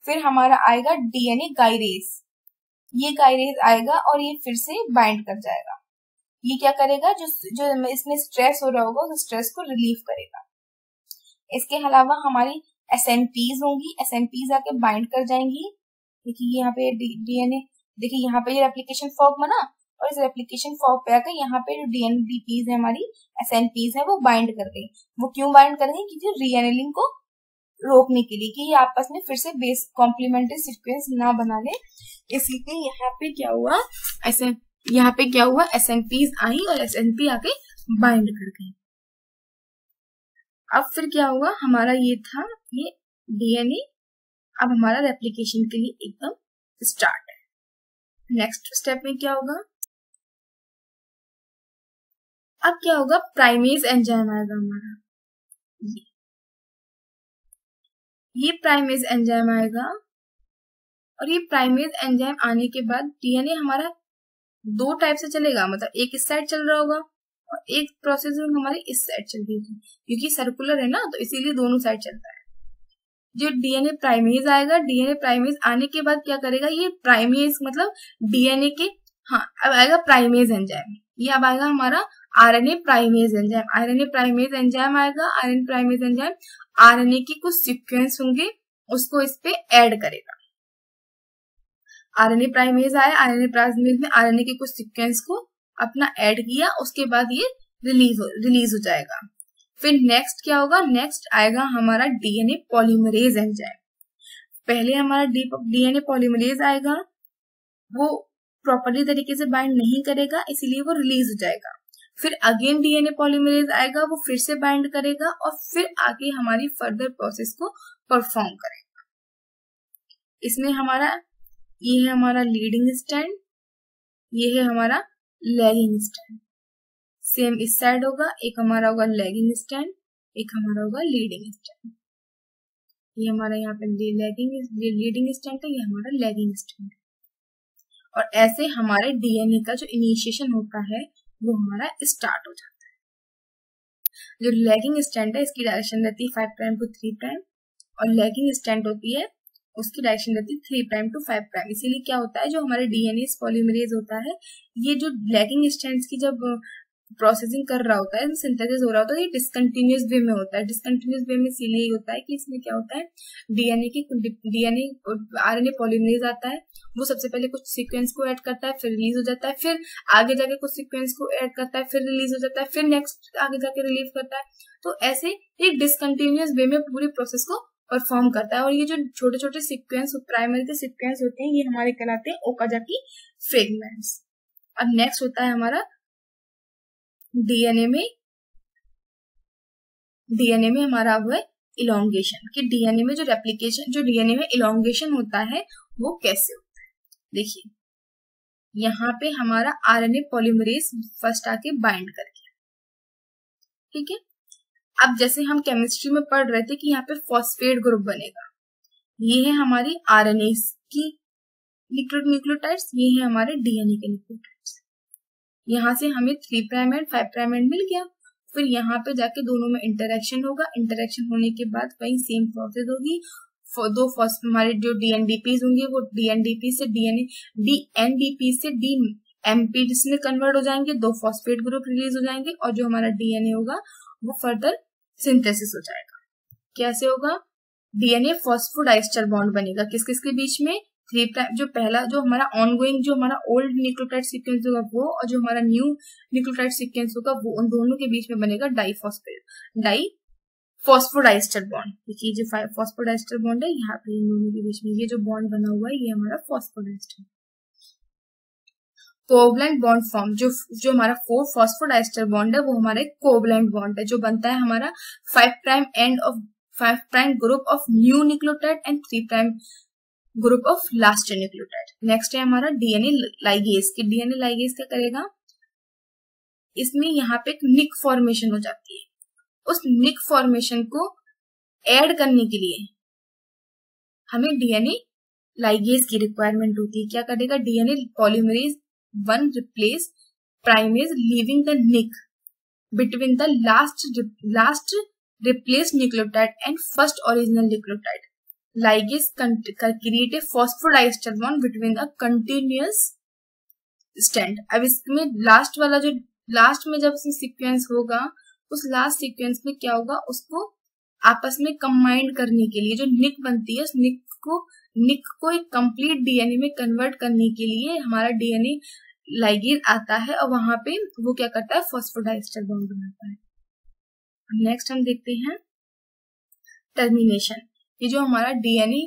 फिर हमारा आएगा डीएनए गायरेज, ये गायरेज आएगा और ये फिर से बाइंड कर जाएगा। ये क्या करेगा, जो इसमें स्ट्रेस हो रहा होगा उस स्ट्रेस को रिलीव करेगा। इसके अलावा हमारी एसएनपीज होंगी, एसएनपीज आके बाइंड कर जाएंगी। देखिए यहाँ पे डीएनए, देखिए यहाँ पे ये रेप्लिकेशन फॉर्क बना और इस रेप्लिकेशन फॉर्क पे आकर यहाँ पे जो डीएनडीपीज है हमारी एसएनपीज है वो बाइंड कर गई। वो क्यों बाइंड कर गई, क्योंकि रीएनिलिंग को रोकने के लिए कि ये आपस में फिर से बेस कॉम्प्लीमेंट्री सीक्वेंस ना बना ले, इसलिए यहाँ पे क्या हुआ, एसएनपीज आई और एसएनपी आके बाइंड कर गई। अब फिर क्या हुआ, हमारा ये था ये डीएनए अब हमारा रेप्लिकेशन के लिए एकदम स्टार्ट है। नेक्स्ट स्टेप में क्या होगा, अब क्या होगा, प्राइमेज एंजाइम आएगा हमारा। ये प्राइमेज एंजाइम आएगा और ये प्राइमेज एंजाइम आने के बाद डीएनए हमारा दो टाइप से चलेगा, मतलब एक इस साइड चल रहा होगा और एक प्रोसेस हमारी इस साइड चल रही थी, क्योंकि सर्कुलर है ना तो इसीलिए दोनों साइड चलता है। जो डीएनए प्राइमेज आएगा, डीएनए प्राइमेज आने के बाद क्या करेगा, ये प्राइमेज मतलब डीएनए के अब आएगा प्राइमेज एंजाइम, ये अब आएगा हमारा RNA primase enzyme. RNA primase enzyme आएगा, आरएनए प्राइमेज एंजाइम आरएनए के कुछ सीक्वेंस होंगे उसको इस पे ऐड करेगा। आरएनए प्राइमेज आया, आरएनए प्राइमेज में आरएनए के कुछ सीक्वेंस को अपना ऐड किया, उसके बाद ये रिलीज हो जाएगा। फिर नेक्स्ट क्या होगा, नेक्स्ट आएगा हमारा डीएनए पॉलीमरेज एंजाइम। पहले हमारा डीएनए पॉलीमरेज आएगा, वो प्रॉपर्ली तरीके से बाइंड नहीं करेगा इसीलिए वो रिलीज हो जाएगा। फिर अगेन डीएनए पॉलीमरेज आएगा, वो फिर से बाइंड करेगा और फिर आगे हमारी फर्दर प्रोसेस को परफॉर्म करेगा। इसमें हमारा ये है हमारा लीडिंग स्टैंड, ये है हमारा लैगिंग स्टैंड। सेम इस साइड होगा, एक हमारा होगा लैगिंग स्टैंड, एक हमारा होगा लीडिंग स्टैंड। ये हमारा यहाँ पे लीडिंग स्टैंड है, ये हमारा लैगिंग स्टैंड है। और ऐसे हमारे डीएनए का जो इनिशिएशन होता है वो हमारा स्टार्ट हो जाता है। जो लैगिंग स्टैंड है इसकी डायरेक्शन रहती है 5 प्राइम टू 3 प्राइम और लैगिंग स्टैंड होती है उसकी डायरेक्शन रहती है 3 प्राइम टू 5 प्राइम। इसीलिए क्या होता है, जो हमारे डीएनए पॉलीमरेज होता है, ये जो लैगिंग स्टैंड्स की जब प्रोसेसिंग कर रहा होता है, सिंथेसिस हो रहा होता है, ये डिसकंटिन्यूअस वे में होता है। डिसकंटिन्यूअस वे में इसीलिए होता है कि इसमें क्या होता है, डीएनए आरएनए पॉलीमरेज आता है, वो सबसे पहले कुछ सीक्वेंस को ऐड करता है, फिर रिलीज हो जाता है, फिर आगे जाके कुछ सीक्वेंस को ऐड करता है, फिर रिलीज हो जाता है, फिर नेक्स्ट आगे जाके रिलीव करता है। तो ऐसे एक डिसकंटिन्यूअस वे में पूरी प्रोसेस को परफॉर्म करता है। और ये जो छोटे छोटे सीक्वेंस प्राइमरी के सीक्वेंस होते हैं ये हमारे कहलाते हैं ओकाजाकी फ्रेगमेंट्स। अब नेक्स्ट होता है हमारा डीएनए में हमारा वो है इलोंगेशन, कि डीएनए में जो रेप्लिकेशन, जो डीएनए में इलोंगेशन होता है वो कैसे होता है। देखिए यहाँ पे हमारा आरएनए पॉलीमरेज फर्स्ट आके बाइंड कर गया, ठीक है। अब जैसे हम केमिस्ट्री में पढ़ रहे थे कि यहाँ पे फॉस्फेट ग्रुप बनेगा, ये है हमारी आरएनए की न्यूक्लियोटाइड्स, ये है हमारे डीएनए के न्यूक्लियोटाइड्स। यहाँ से हमें 3 प्राइम एंड 5 प्राइम एंड मिल गया। फिर यहाँ पे जाके दोनों में इंटरेक्शन होगा, इंटरेक्शन होने के बाद वही सेम प्रोसेस होगी, दो हमारे जो डीएनडीपीज होंगे वो डीएनडीपी से डीएनडीपी से डीएमपी जिसमें कन्वर्ट हो जाएंगे, 2 फॉस्फेट ग्रुप रिलीज हो जाएंगे और जो हमारा डीएनए होगा वो फर्दर सिंथेसिस हो जाएगा। कैसे होगा? डीएनए फॉस्फोडाइस्टर बॉन्ड बनेगा किस किस के बीच में? 3 प्राइम, जो पहला जो हमारा ऑनगोइंग जो हमारा ओल्ड न्यूक्लियोटाइड सीक्वेंस होगा वो, और जो हमारा न्यू न्यूक्लियोटाइड सीक्वेंस होगा वो, उन दोनों के बीच में बनेगा डाइफॉस्फोडाइस्टर बॉन्ड। देखिए जो फॉस्फोडाइस्टर बॉन्ड है यहाँ पे इन दोनों के बीच में ये जो बॉन्ड बना हुआ है ये हमारा फॉस्फोडाइस्टर। कोवलेंट बॉन्ड फॉर्म, जो हमारा 4 फॉस्फोडाइस्टर बॉन्ड है वो हमारा एक कोवलेंट बॉन्ड है, जो बनता है हमारा 5 prime end of 5 prime group of new nucleotide and 3 prime group of last nucleotide. Next है हमारा डीएनए लाइगेज। कि डीएनए लाइगेज क्या करेगा? इसमें यहाँ पे एक निक फॉर्मेशन हो जाती है, उस निक फॉर्मेशन को ऐड करने के लिए हमें डीएनए लाइगेज की रिक्वायरमेंट होती है। क्या करेगा? DNA polymerase 1 replace primase leaving the nick between the last replace nucleotide and first original nucleotide. Ligase create a phosphodiester bond between a continuous strand। अब इसमें लास्ट वाला जो लास्ट में जब सीक्वेंस होगा उस लास्ट सीक्वेंस में क्या होगा? उसको आपस में कंबाइंड करने के लिए जो निक बनती है उस निक को एक कंप्लीट डीएनए में कन्वर्ट करने के लिए हमारा डीएनए लाइगेज आता है और वहां पे वो क्या करता है? फॉस्फोडाइस्टर बॉन्ड बनाता है। नेक्स्ट हम देखते हैं टर्मिनेशन। ये जो हमारा डीएनए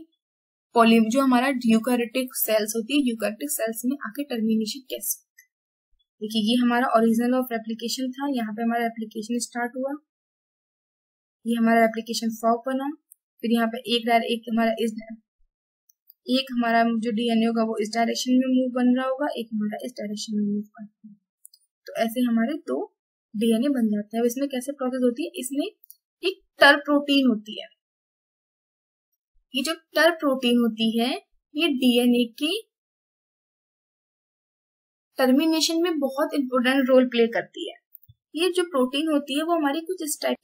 जो हमारा यूकैरियोटिक सेल्स होती है, यूकैरियोटिक सेल्स में आके टर्मिनेशन कैसे होता है? देखिए ये हमारा ओरिजिनल ऑफ रेप्लिकेशन था, यहाँ पे हमारा रेप्लिकेशन स्टार्ट हुआ, ये हमारा रेप्लिकेशन फॉर्क बना, फिर यहाँ पे एक हमारा जो डीएनए होगा वो इस डायरेक्शन में मूव बन रहा होगा, एक हमारा इस डायरेक्शन में मूव करता है, तो ऐसे हमारे 2 डीएनए बन जाते हैं। इसमें कैसे प्रोसेस होती है? इसमें एक टर प्रोटीन होती है। ये जो टर प्रोटीन होती है ये डीएनए की टर्मिनेशन में बहुत इंपॉर्टेंट रोल प्ले करती है। ये जो प्रोटीन होती है वो हमारी कुछ इस टाइप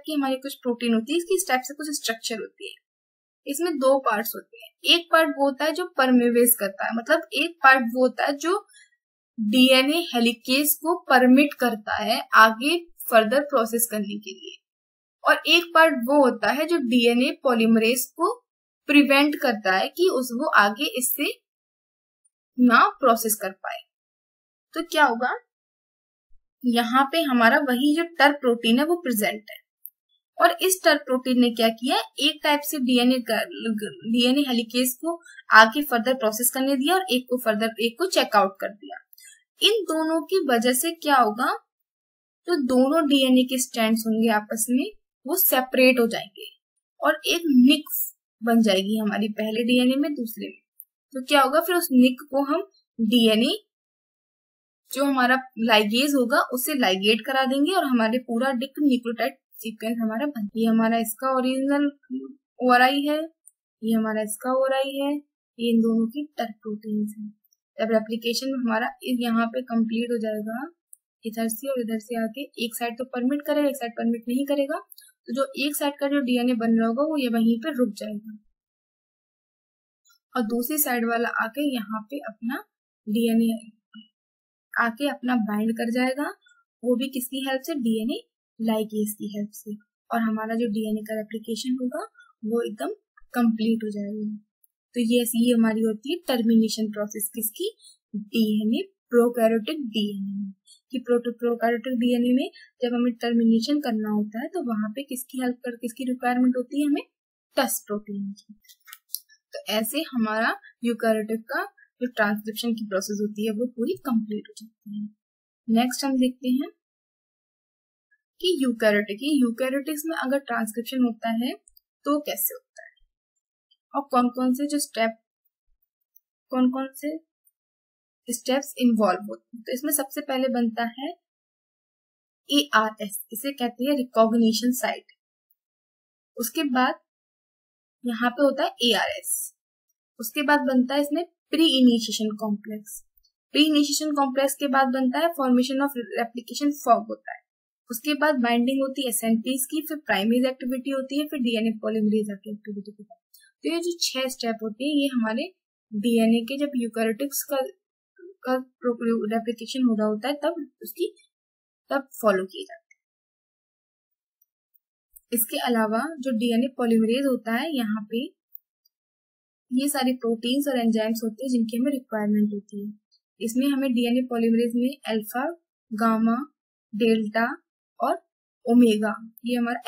की हमारी कुछ प्रोटीन होती है, इसकी इस टाइप से कुछ स्ट्रक्चर होती है। इसमें 2 पार्ट्स होते हैं। एक पार्ट वो होता है जो परमिवेज करता है, मतलब एक पार्ट वो होता है जो डीएनए हेलिकेज को परमिट करता है आगे फर्दर प्रोसेस करने के लिए, और एक पार्ट वो होता है जो डीएनए पॉलीमरेज को प्रिवेंट करता है कि वो आगे इससे ना प्रोसेस कर पाए। तो क्या होगा? यहाँ पे हमारा वही जो टर प्रोटीन है वो प्रेजेंट है, और इस टर प्रोटीन ने क्या किया? एक टाइप से डीएनए हेलिकेज को आगे फर्दर प्रोसेस करने दिया और एक को चेकआउट कर दिया। इन दोनों की वजह से क्या होगा? तो दोनों डीएनए के स्ट्रैंड्स होंगे आपस में वो सेपरेट हो जाएंगे और एक निक बन जाएगी हमारी, पहले डीएनए में दूसरे में। तो क्या होगा? फिर उस निक को हम डीएनए जो हमारा लाइगेज होगा उससे लाइगेट करा देंगे और हमारे पूरा न्यूक्लियोटाइड सीक्वेंस हमारा बन। ये हमारा इसका ओरिजिनल ओआरआई है, ये हमारा इसका ओआरआई है, ये इन दोनों की टर प्रोटीन है। जब रेप्लिकेशन हमारा यहाँ पे कंप्लीट हो जाएगा, इधर से और इधर से आके एक साइड तो परमिट करेगा, एक साइड परमिट नहीं करेगा, तो जो एक साइड का जो डीएनए बन रहा होगा वो ये वहीं पे रुक जाएगा और दूसरी साइड वाला आके यहाँ पे अपना डीएनए आके अपना बाइंड कर जाएगा, वो भी किसकी हेल्प से? डीएनए लाइगेज की हेल्प से, और हमारा जो डीएनए का रेप्लिकेशन होगा वो एकदम कंप्लीट हो जाएगा। तो ये हमारी होती है टर्मिनेशन प्रोसेस किसकी? डीएनए प्रोकैरियोटिक डीएनए की। प्रोकैरियोटिक डीएनए में जब हमें टर्मिनेशन करना होता है तो वहां पे किसकी रिक्वायरमेंट होती है? हमें टस प्रोटीन की। तो ऐसे हमारा यूकैरियोटिक का जो ट्रांसक्रिप्शन की प्रोसेस होती है वो पूरी कंप्लीट हो जाती है। नेक्स्ट हम देखते हैं कि यूकैरियोटिक्स में अगर ट्रांसक्रिप्शन होता है तो कैसे होता है और कौन कौन से स्टेप्स इन्वॉल्व होते हैं। तो इसमें सबसे पहले बनता है ARS, इसे कहते हैं रिकॉग्निशन साइट। उसके बाद यहाँ पे होता है ARS। उसके बाद बनता है इसमें pre initiation complex. Pre initiation complex के बाद बनता है फॉर्मेशन ऑफ रेप्लिकेशन फॉर्क होता है। उसके बाद बाइंडिंग होती है SNPs की, फिर प्राइमेज एक्टिविटी होती है, फिर DNA पॉलीमरेज एक्टिविटी के बाद। तो ये जो 6 स्टेप होते हैं ये हमारे DNA के जब यूकैरियोटिक्स का रेप्लिकेशन हो रहा होता है तब फॉलो किए जाते हैं। इसके अलावा जो DNA पॉलीमरेज होता है, यहाँ पे ये सारे प्रोटीन्स और एंजाइम्स होते हैं जिनकी हमें रिक्वायरमेंट होती है। इसमें हमें DNA पॉलीमरेज में अल्फा, गामा, डेल्टा और ओमेगा, ये हमारा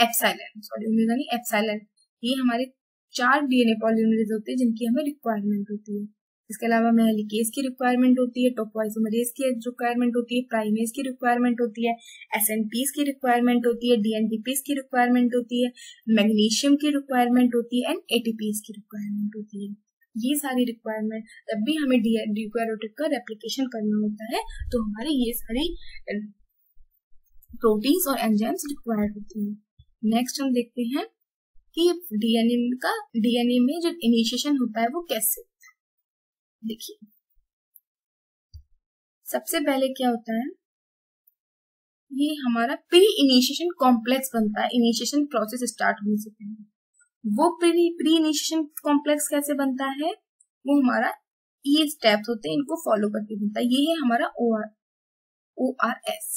ओमेगा नहीं एप्सिलॉन, ये हमारे 4 DNA पॉलीमरेज होते हैं जिनकी हमें रिक्वायरमेंट होती है। इसके अलावा हमें हेलिकेज की रिक्वायरमेंट होती है, टोपोइसोमरेज की रिक्वायरमेंट होती है, प्राइमेज की रिक्वायरमेंट होती है, SNPs की रिक्वायरमेंट होती है, DNPs की रिक्वायरमेंट होती है, मैग्नीशियम की रिक्वायरमेंट होती है एंड ATPs की रिक्वायरमेंट होती है। ये सारी रिक्वायरमेंट जब भी हमें यूकैरियोटिक का रेप्लिकेशन करना होता है तो हमारे ये सारी प्रोटीन्स और एंजाइम्स रिक्वायर्ड होती हैं। नेक्स्ट हम देखते हैं कि DNA में जो इनिशिएशन होता है वो कैसे होता है। देखिए सबसे पहले क्या होता है, ये हमारा प्री इनिशिएशन कॉम्प्लेक्स बनता है इनिशिएशन प्रोसेस स्टार्ट होने से पहले। वो प्री इनिशिएशन कॉम्प्लेक्स कैसे बनता है, वो हमारा ये स्टेप्स होते हैं, इनको फॉलो करके बनता है। ये है हमारा ORS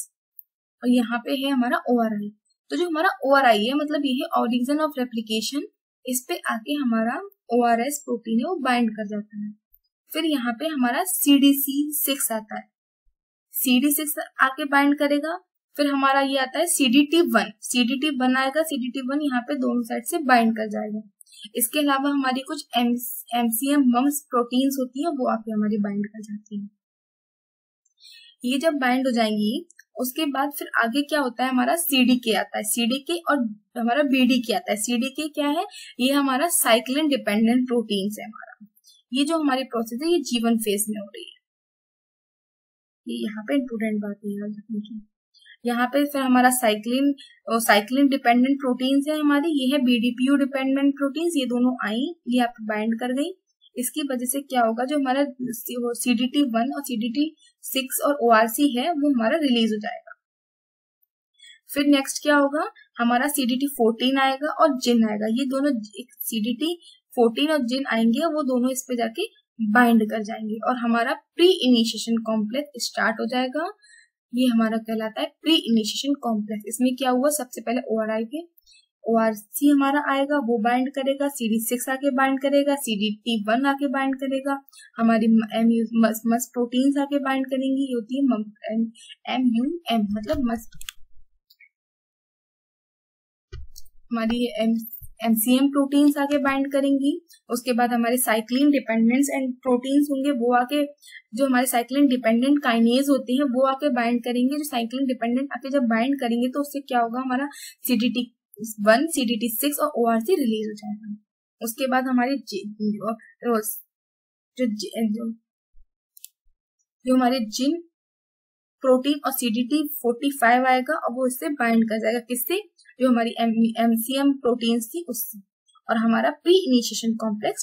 और यहाँ पे है हमारा ORI। तो जो हमारा ORI है मतलब ये है ऑरिजिन ऑफ रेप्लिकेशन, इस पे आके हमारा ORS प्रोटीन है वो बाइंड कर जाता है। फिर यहाँ पे हमारा CDC6 आता है, CD6 आके बाइंड करेगा। फिर हमारा ये आता है CDT1 आएगा, CDT1 यहाँ पे दोनों साइड से बाइंड कर जाएगा। इसके अलावा हमारी कुछ MCM मम्स प्रोटीन्स होती हैं वो आके हमारी बाइंड कर जाती है। ये जब बाइंड हो जाएंगी उसके बाद फिर आगे क्या होता है, हमारा CDK आता है, CDK और हमारा BDK आता है। CDK क्या है, ये हमारा साइक्लिन डिपेंडेंट प्रोटीन्स है हमारा। ये जो हमारी प्रोसेस है ये G1 फेज में हो रही है। ये यहाँ पे इंपोर्टेंट बात है याद रखने की। यहाँ पे फिर हमारा साइक्लिन डिपेंडेंट प्रोटीन्स है हमारी, ये है BDPU डिपेंडेंट प्रोटीन्स। ये दोनों आई, ये आप बाइंड कर गई। इसकी वजह से क्या होगा, जो हमारा CDT1 और CDT6 और ORC है वो हमारा रिलीज हो जाएगा। फिर नेक्स्ट क्या होगा, हमारा CDT14 आएगा और जिन आएगा। ये दोनों CDT14 और जिन आएंगे वो दोनों इस पे जाके बाइंड कर जाएंगे और हमारा प्री इनिशिएशन कॉम्प्लेक्स स्टार्ट हो जाएगा। ये हमारा कहलाता है प्री इनिशिएशन कॉम्प्लेक्स। इसमें क्या हुआ, सबसे पहले ORI पे ORC हमारा आएगा, वो बाइंड करेगा, CD6 आके बाइंड करेगा, CDT1 आके बाइंड करेगा, हमारी मस्ट प्रोटीन्स आके बाइंड करेंगी, ये होती है MUM मतलब मस्ट, हमारी MCM प्रोटीन्स आके बाइंड करेंगी। उसके बाद हमारे साइक्लिन डिपेंडेंट्स एंड प्रोटीन्स होंगे, वो आके जो हमारे साइक्लिन डिपेंडेंट काइनेज होते हैं वो आके बाइंड करेंगे। जो साइक्लिन डिपेंडेंट आके जब बाइंड करेंगे तो उससे क्या होगा, हमारा CDT1, CDT6 और ORC रिलीज हो जाएगा। उसके बाद हमारे जो हमारे जिन प्रोटीन और CDT45 आएगा और वो इससे बाइंड कर जाएगा, किससे, जो हमारी MCM प्रोटीन्स थी उससे, और हमारा प्री इनिशिएशन कॉम्प्लेक्स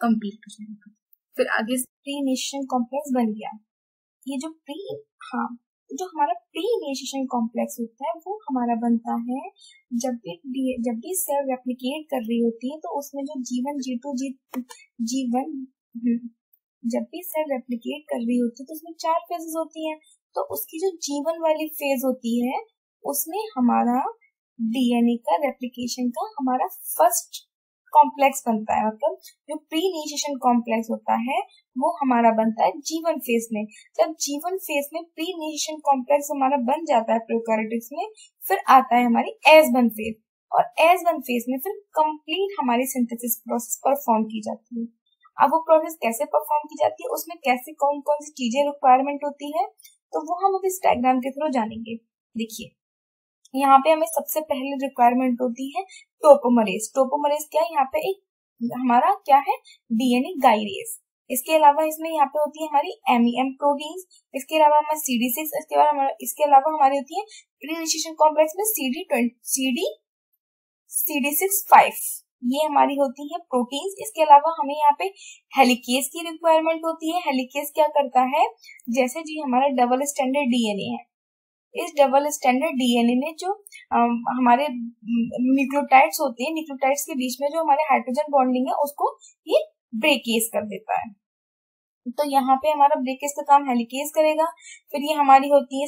कंप्लीट हो जाएगा। फिर आगे प्री इनिशिएशन कॉम्प्लेक्स बन गया। ये जो हमारा प्री इनिशिएशन कॉम्प्लेक्स होता है वो हमारा बनता है जब भी सेल रेप्लिकेट कर रही होती है, तो उसमें जो जब भी सेल रेप्लिकेट कर रही होती है तो उसमें 4 फेजेस होती हैं। तो उसकी जो G1 वाली फेज होती है उसमें हमारा DNA का रेप्लिकेशन का हमारा फर्स्ट कॉम्प्लेक्स बनता है। मतलब जो प्री इनिशिएशन कॉम्प्लेक्स होता है वो हमारा बनता है G1 फेज में। जब G1 फेज में प्री इनिशिएशन कॉम्प्लेक्स हमारा बन जाता है प्रोकैरियोटिक्स में, फिर आता है हमारी S1 फेज, और S1 फेज में फिर कंप्लीट हमारी सिंथेसिस प्रोसेस परफॉर्म की जाती है। अब वो प्रोसेस कैसे परफॉर्म की जाती है, उसमें कैसे कौन कौन सी चीजें रिक्वायरमेंट होती है, तो वो हम इस डायग्राम के थ्रू जानेंगे। देखिए यहाँ पे हमें सबसे पहले रिक्वायरमेंट होती है टोपोमरेज। टोपोमरेज क्या है, यहाँ पे एक हमारा क्या है, DNA गाइरेज। इसके अलावा इसमें यहाँ पे होती है हमारी MEM प्रोटीन्स, इसके अलावा हमारे CD6, इसके अलावा हमारी होती है प्री इनिशिएशन कॉम्प्लेक्स में CD6-5, ये हमारी होती है प्रोटीन्स। इसके अलावा हमें यहाँ पे हेलिकेज की रिक्वायरमेंट होती है। हेलिकेज क्या करता है, जैसे जी हमारा डबल स्टैंडर्ड DNA है, इस डबल स्टैंडर्ड DNA में जो हमारे न्यूक्लियोटाइड्स होते हैं, न्यूक्लियोटाइड्स के बीच में जो हमारे हाइड्रोजन बॉन्डिंग है उसको ये ब्रेकेज कर देता है। तो यहाँ पे हमारा ब्रेकेज का काम हेलिकेज करेगा। फिर ये हमारी होती है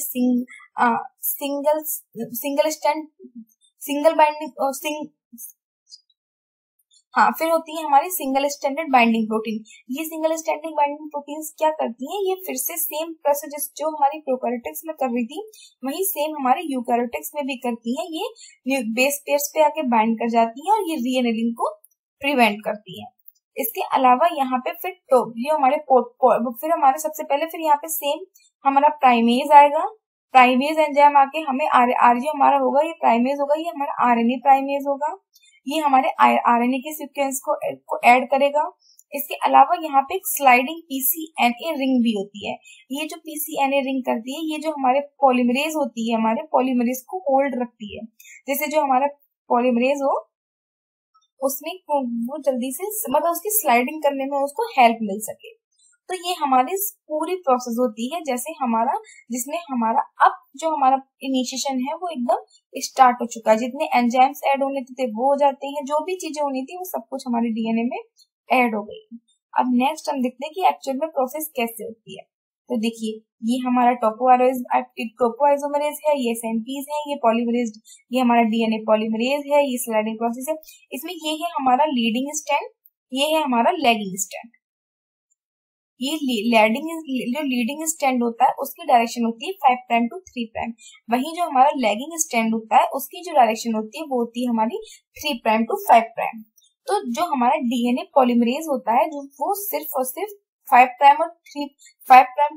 फिर होती है हमारी सिंगल स्टैंडर्ड बाइंडिंग प्रोटीन। ये सिंगल स्टैंडर्ड बाइंडिंग प्रोटीन्स क्या करती हैं, ये फिर से सेम प्रोसेस जो हमारी प्रोकैरियोटिक्स में कर रही थी वही सेम हमारे यूकैरियोटिक्स में भी करती हैं। ये बेस पेयर्स पे आके बाइंड कर जाती हैं और ये रीएनेलिंग को प्रिवेंट करती है। इसके अलावा यहाँ पे फिर ये हमारे फिर हमारे सबसे पहले फिर यहाँ पे सेम हमारा प्राइमेज आएगा। प्राइमेज एंजाइम आके हमें जो हमारा होगा ये प्राइमेज होगा, ये हमारा RNA प्राइमेज होगा, ये हमारे RNA के सीक्वेंस को ऐड करेगा। इसके अलावा यहाँ पे एक स्लाइडिंग PCNA रिंग भी होती है। ये जो PCNA रिंग करती है, ये जो हमारे पॉलीमरेज होती है, हमारे पॉलीमरेज को होल्ड रखती है। जैसे जो हमारा पॉलीमरेज हो उसमें वो जल्दी से मतलब उसकी स्लाइडिंग करने में उसको हेल्प मिल सके। तो ये हमारी पूरी प्रोसेस होती है जैसे जिसमें हमारा अब जो हमारा इनिशिएशन है वो एकदम स्टार्ट हो चुका है। जितने एंजाइम्स ऐड होने थे वो हो जाते हैं, जो भी चीजें होनी थी वो सब कुछ हमारे DNA में ऐड हो गई। अब नेक्स्ट हम देखते हैं कि एक्चुअल में प्रोसेस कैसे होती है। तो देखिए ये हमारा टोपोआइसोमरेज है, ये SNPs है, ये पॉलीमरेज, ये हमारा DNA पॉलीमरेज है, ये स्लाइडिंग प्रोसेस है। इसमें ये है हमारा लीडिंग स्ट्रैंड, ये है हमारा लैगिंग स्ट्रैंड। ये जो लीडिंग स्ट्रैंड होता है उसकी डायरेक्शन होती है 5 प्राइम टू 3 प्राइम। वहीं जो हमारा लैगिंग स्ट्रैंड होता है उसकी जो डायरेक्शन होती है वो होती है हमारी 3 प्राइम टू 5 प्राइम। तो जो हमारा DNA पॉलीमरेज होता है जो वो सिर्फ और सिर्फ 5 prime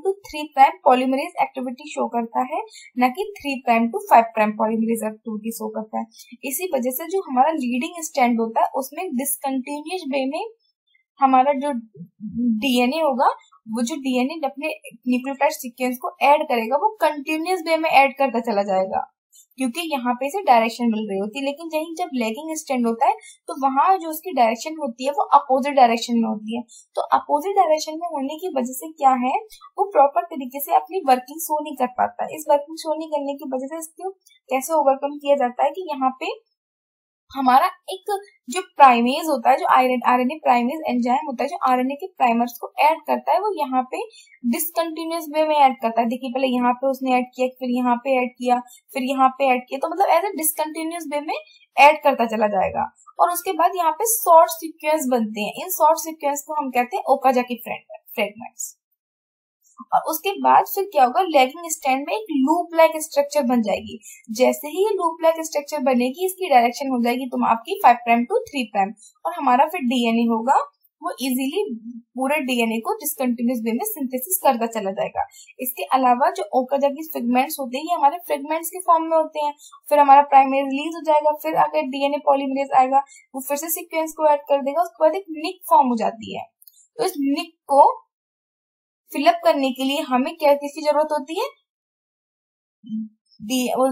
to 3 prime polymerase activity show करता है, न कि 3 prime to 5 prime polymerase activity show करता है। इसी वजह से जो हमारा लीडिंग स्ट्रैंड होता है उसमें डिसकंटिन्यूअस वे में हमारा जो DNA होगा, वो जो DNA अपने न्यूक्लियोटाइड सीक्वेंस को ऐड करेगा वो कंटिन्यूअस वे में ऐड करता चला जाएगा, क्योंकि यहाँ पे से डायरेक्शन मिल रही होती है। लेकिन जब लैगिंग स्ट्रैंड होता है तो वहां जो उसकी डायरेक्शन होती है वो अपोजिट डायरेक्शन में होती है। तो अपोजिट डायरेक्शन में होने की वजह से क्या है, वो प्रॉपर तरीके से अपनी वर्किंग शो नहीं कर पाता। इस वर्किंग शो नहीं करने की वजह से इसको कैसे ओवरकम किया जाता है कि यहाँ पे हमारा एक जो प्राइमेज होता है, जो RNA प्राइमेज एंजाइम होता है, जो RNA के प्राइमर्स को ऐड करता है, वो यहाँ पे डिसकंटिन्यूअस वे में ऐड करता है। देखिए पहले यहाँ पे उसने ऐड किया, फिर यहाँ पे ऐड किया, फिर यहाँ पे ऐड किया, तो मतलब ऐसे डिसकंटिन्यूअस वे में ऐड करता चला जाएगा। और उसके बाद यहाँ पे शॉर्ट सीक्वेंस बनते हैं। इन शॉर्ट सीक्वेंस को हम कहते हैं ओकाजाकी फ्रेगमेंट्स। और उसके बाद फिर क्या होगा, लैगिंग स्ट्रैंड में एक लूप लाइक स्ट्रक्चर बन जाएगी। जैसे ही ये लूप लाइक स्ट्रक्चर बनेगी इसकी डायरेक्शन हो जाएगी तुम आपकी 5 प्राइम टू 3 प्राइम, और हमारा फिर DNA होगा वो इजीली पूरे DNA को डिसकंटिन्यूअस वे में सिंथेसिस करता चला जाएगा। इसके अलावा जो ओकाजाकी फ्रेगमेंट्स होते हैं ये हमारे फ्रेगमेंट्स के फॉर्म में होते हैं। फिर हमारा प्राइमरी रिलीज हो जाएगा, फिर आकर DNA पॉलीमरेज आएगा, वो फिर से सीक्वेंस को ऐड कर देगा, उसके बाद एक निक फॉर्म हो जाती है। तो इस निक को फिलअप करने के लिए हमें क्या किसकी जरूरत होती है,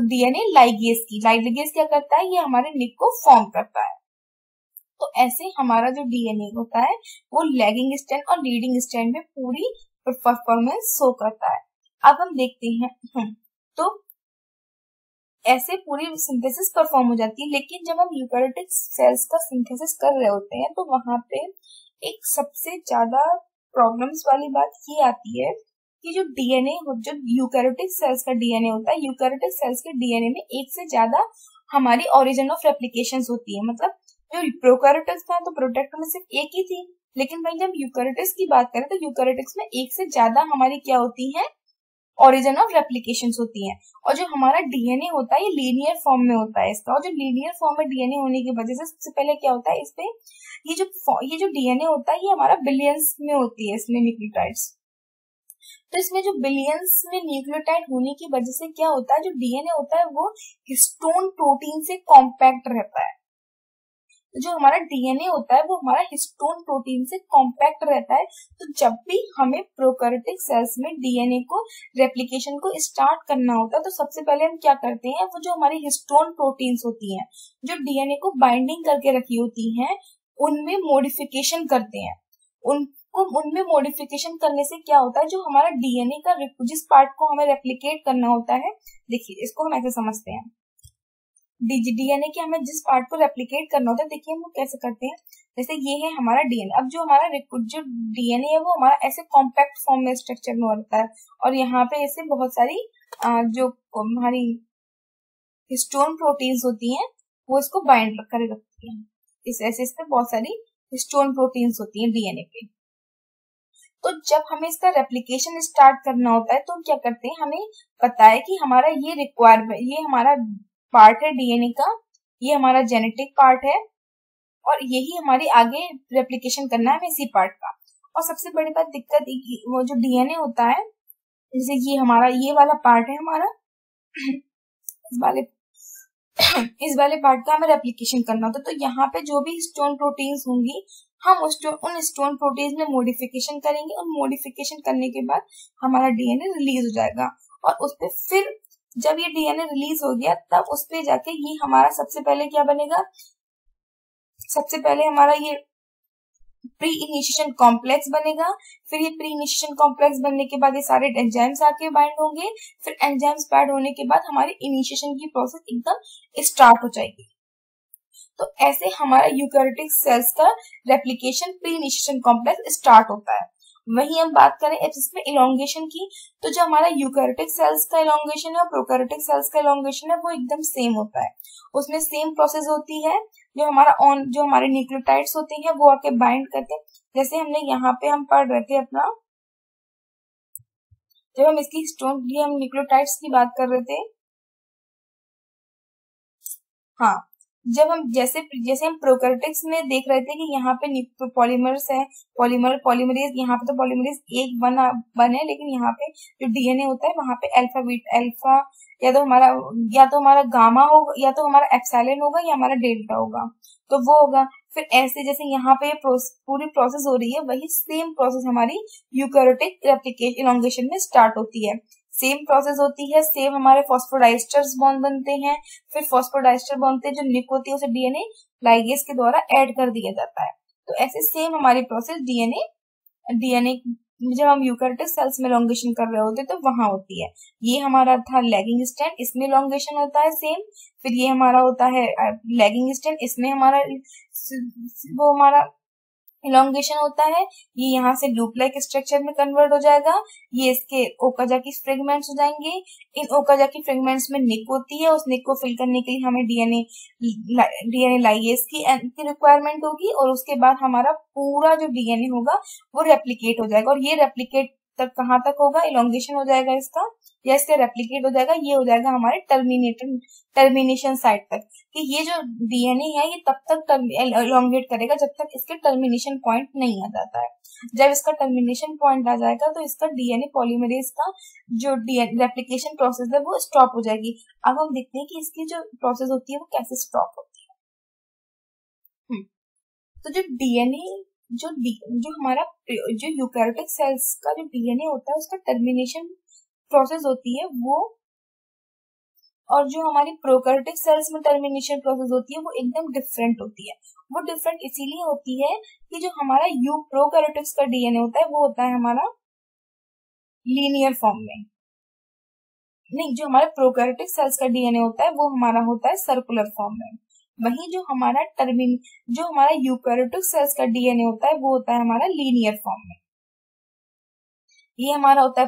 DNA लाइगेज की। लाइगेज क्या करता है, ये हमारे निक को फॉर्म करता है। तो ऐसे हमारा जो DNA होता है वो लैगिंग स्ट्रैंड और लीडिंग स्ट्रैंड में पूरी परफॉर्मेंस शो करता है। अब हम देखते हैं तो ऐसे पूरी सिंथेसिस परफॉर्म हो जाती है। लेकिन जब हम यूकैरियोटिक सेल्स का सिंथेसिस कर रहे होते हैं तो वहां पे एक सबसे ज्यादा प्रॉब्लम्स वाली बात ये आती है कि जो DNA जो यूकैरियोटिक सेल्स का DNA होता है, यूकैरियोटिक सेल्स के DNA में एक से ज्यादा हमारी ओरिजिन ऑफ रेप्लिकेशंस होती है। मतलब जो प्रोकैरियोटिक्स था तो प्रोटैक्टर में सिर्फ एक ही थी, लेकिन भाई जब यूकैरियोटिक्स की बात करें तो यूकैरियोटिक्स में एक से ज्यादा हमारी क्या होती है, ओरिजिन ऑफ रेप्लिकेशंस होती हैं। और जो हमारा DNA होता है ये लीनियर फॉर्म में होता है इसका, और जो लीनियर फॉर्म में DNA होने की वजह से सबसे पहले क्या होता है, इस पे ये जो DNA होता है ये हमारा बिलियंस में होती है इसमें न्यूक्लियोटाइड्स। तो इसमें जो बिलियंस में न्यूक्लियोटाइड होने की वजह से क्या होता है, जो DNA होता है वो हिस्टोन प्रोटीन से कॉम्पैक्ट रहता है। तो जो हमारा डीएनए होता है वो हमारा हिस्टोन प्रोटीन से कॉम्पैक्ट रहता है। तो जब भी हमें प्रोकैरियोटिक सेल्स में डीएनए को रेप्लिकेशन को स्टार्ट करना होता है तो सबसे पहले हम क्या करते हैं, वो जो हमारी हिस्टोन प्रोटीन्स होती हैं जो डीएनए को बाइंडिंग करके रखी होती हैं उनमें मॉडिफिकेशन करते हैं। उनमें मॉडिफिकेशन करने से क्या होता है, जो हमारा डीएनए का जिस पार्ट को हमें रेप्लिकेट करना होता है, देखिए इसको हम ऐसे समझते हैं, डीएनए के हमें जिस पार्ट को रेप्लिकेट करना होता है, देखिए हम कैसे करते हैं, जैसे ये है हमारा डीएनए। अब जो हमारा जो डीएनए है वो हमारा ऐसे कॉम्पैक्ट फॉर्म में स्ट्रक्चर में होता है और यहाँ पे ऐसे बहुत सारी जो हमारी हिस्टोन प्रोटीन्स होती हैं वो इसको बाइंड कर रखती हैं। इस पे बहुत सारी हिस्टोन प्रोटीन्स होती हैं डीएनए पे। तो जब हमें इसका रेप्लिकेशन स्टार्ट करना होता है तो हम क्या करते हैं, हमें पता है कि हमारा ये रिक्वायरमेंट, ये हमारा पार्ट है डीएनए का, ये हमारा जेनेटिक पार्ट है और यही हमारी आगे रेप्लिकेशन करना है इसी पार्ट का। और सबसे बड़ी बात दिक्कत वो जो डीएनए होता है, जैसे ये हमारा ये वाला पार्ट है हमारा इस वाले पार्ट का हमें रेप्लिकेशन करना होता है। तो यहाँ पे जो भी स्टोन प्रोटीन्स होंगी हम उन स्टोन प्रोटीन्स में मॉडिफिकेशन करेंगे और मॉडिफिकेशन करने के बाद हमारा डीएनए रिलीज हो जाएगा और उस पे फिर जब ये डीएनए रिलीज हो गया तब उस पे जाके ये हमारा सबसे पहले क्या बनेगा, सबसे पहले हमारा ये प्री इनिशिएशन कॉम्प्लेक्स बनेगा। फिर ये प्री इनिशिएशन कॉम्प्लेक्स बनने के बाद ये सारे एंजाइम्स आके बाइंड होंगे। फिर एंजाइम्स बाइंड होने के बाद हमारी इनिशिएशन की प्रोसेस एकदम स्टार्ट हो जाएगी। तो ऐसे हमारा यूकैरियोटिक सेल्स का replication pre initiation complex start होता है। वहीं हम बात करें इसमें इलोंगेशन की, तो जो हमारा यूकैरियोटिक सेल्स का इलोंगेशन है और प्रोकैरियोटिक सेल्स का इलोंगेशन है वो एकदम सेम होता है। उसमें सेम प्रोसेस होती है। जो हमारे न्यूक्लियोटाइड्स होते हैं वो आके बाइंड करते हैं। जैसे हमने यहाँ पे हम पढ़ रहे थे अपना, जब हम इसकी हम न्यूक्लियोटाइड्स की बात कर रहे थे, हाँ, जब हम जैसे हम प्रोकैरियोटिक्स में देख रहे थे कि यहाँ पे पॉलीमर्स है, पॉलीमरेज, यहाँ पे तो पॉलीमरेज एक बने लेकिन यहाँ पे जो डीएनए होता है वहां पे अल्फा या तो हमारा गामा होगा या तो हमारा एप्सिलॉन होगा या हमारा डेल्टा होगा, तो वो होगा। फिर ऐसे जैसे यहाँ पे पूरी प्रोसेस हो रही है, वही सेम प्रोसेस हमारी यूकैरियोटिक रेप्लिकेशन इलोंगेशन में स्टार्ट होती है। सेम प्रोसेस होती है, सेम हमारे फॉस्फोडाइस्टर्स बॉन्ड बनते हैं। फिर फॉस्फोडाइस्टर बनते हैं, जो निक होती है उसे डीएनए लाइगेज के द्वारा ऐड कर दिया जाता है। तो ऐसे सेम हमारी प्रोसेस डीएनए जब हम यूकैरियोटिक सेल्स में इलोंगेशन कर रहे होते हैं तो वहां होती है। ये हमारा था लैगिंग स्ट्रैंड, इसमें इलोंगेशन होता है सेम। फिर ये हमारा होता है लैगिंग स्ट्रैंड, इसमें हमारा इलोंगेशन होता है। ये यहाँ से लूप लाइक स्ट्रक्चर में कन्वर्ट हो जाएगा। ये इसके ओकाजाकी फ्रेगमेंट्स हो जाएंगे। इन ओकाजाकी फ्रेगमेंट्स में निक होती है, उस निक को फिल करने के लिए हमें डीएनए लाइगेज की रिक्वायरमेंट होगी और उसके बाद हमारा पूरा जो डीएनए होगा वो रेप्लिकेट हो जाएगा। और ये रेप्लिकेट तक कहाँ तक होगा, इलोंगेशन हो जाएगा इसका या इसका रेप्लिकेट हो जाएगा, ये हो जाएगा हमारे टर्मिनेशन साइट तक। कि ये जो डीएनए है ये तब तक इलोंगेट करेगा जब तक इसके टर्मिनेशन पॉइंट नहीं आ जाता है। जब इसका टर्मिनेशन पॉइंट आ जाएगा तो इसका डीएनए पॉलीमरेज का जो रेप्लिकेशन प्रोसेस है वो स्टॉप हो जाएगी। अब हम देखते हैं कि इसकी जो प्रोसेस होती है वो कैसे स्टॉप होती है। तो जो डीएनए जो हमारा जो यूकैरियोटिक सेल्स का जो डीएनए होता है उसका टर्मिनेशन प्रोसेस होती है वो, और जो हमारी प्रोकैरियोटिक सेल्स में टर्मिनेशन प्रोसेस होती है वो एकदम डिफरेंट होती है। वो डिफरेंट इसीलिए होती है कि जो हमारा प्रोकैरियोटिक्स का डीएनए होता है वो होता है हमारा लीनियर फॉर्म में, नहीं, जो हमारे प्रोकैरियोटिक सेल्स का डीएनए होता है वो हमारा होता है सर्कुलर फॉर्म में। वहीं जो हमारा यूकैरियोटिक सेल्स का डीएनए होता है वो होता है हमारा लीनियर फॉर्म में। ये हमारा होता है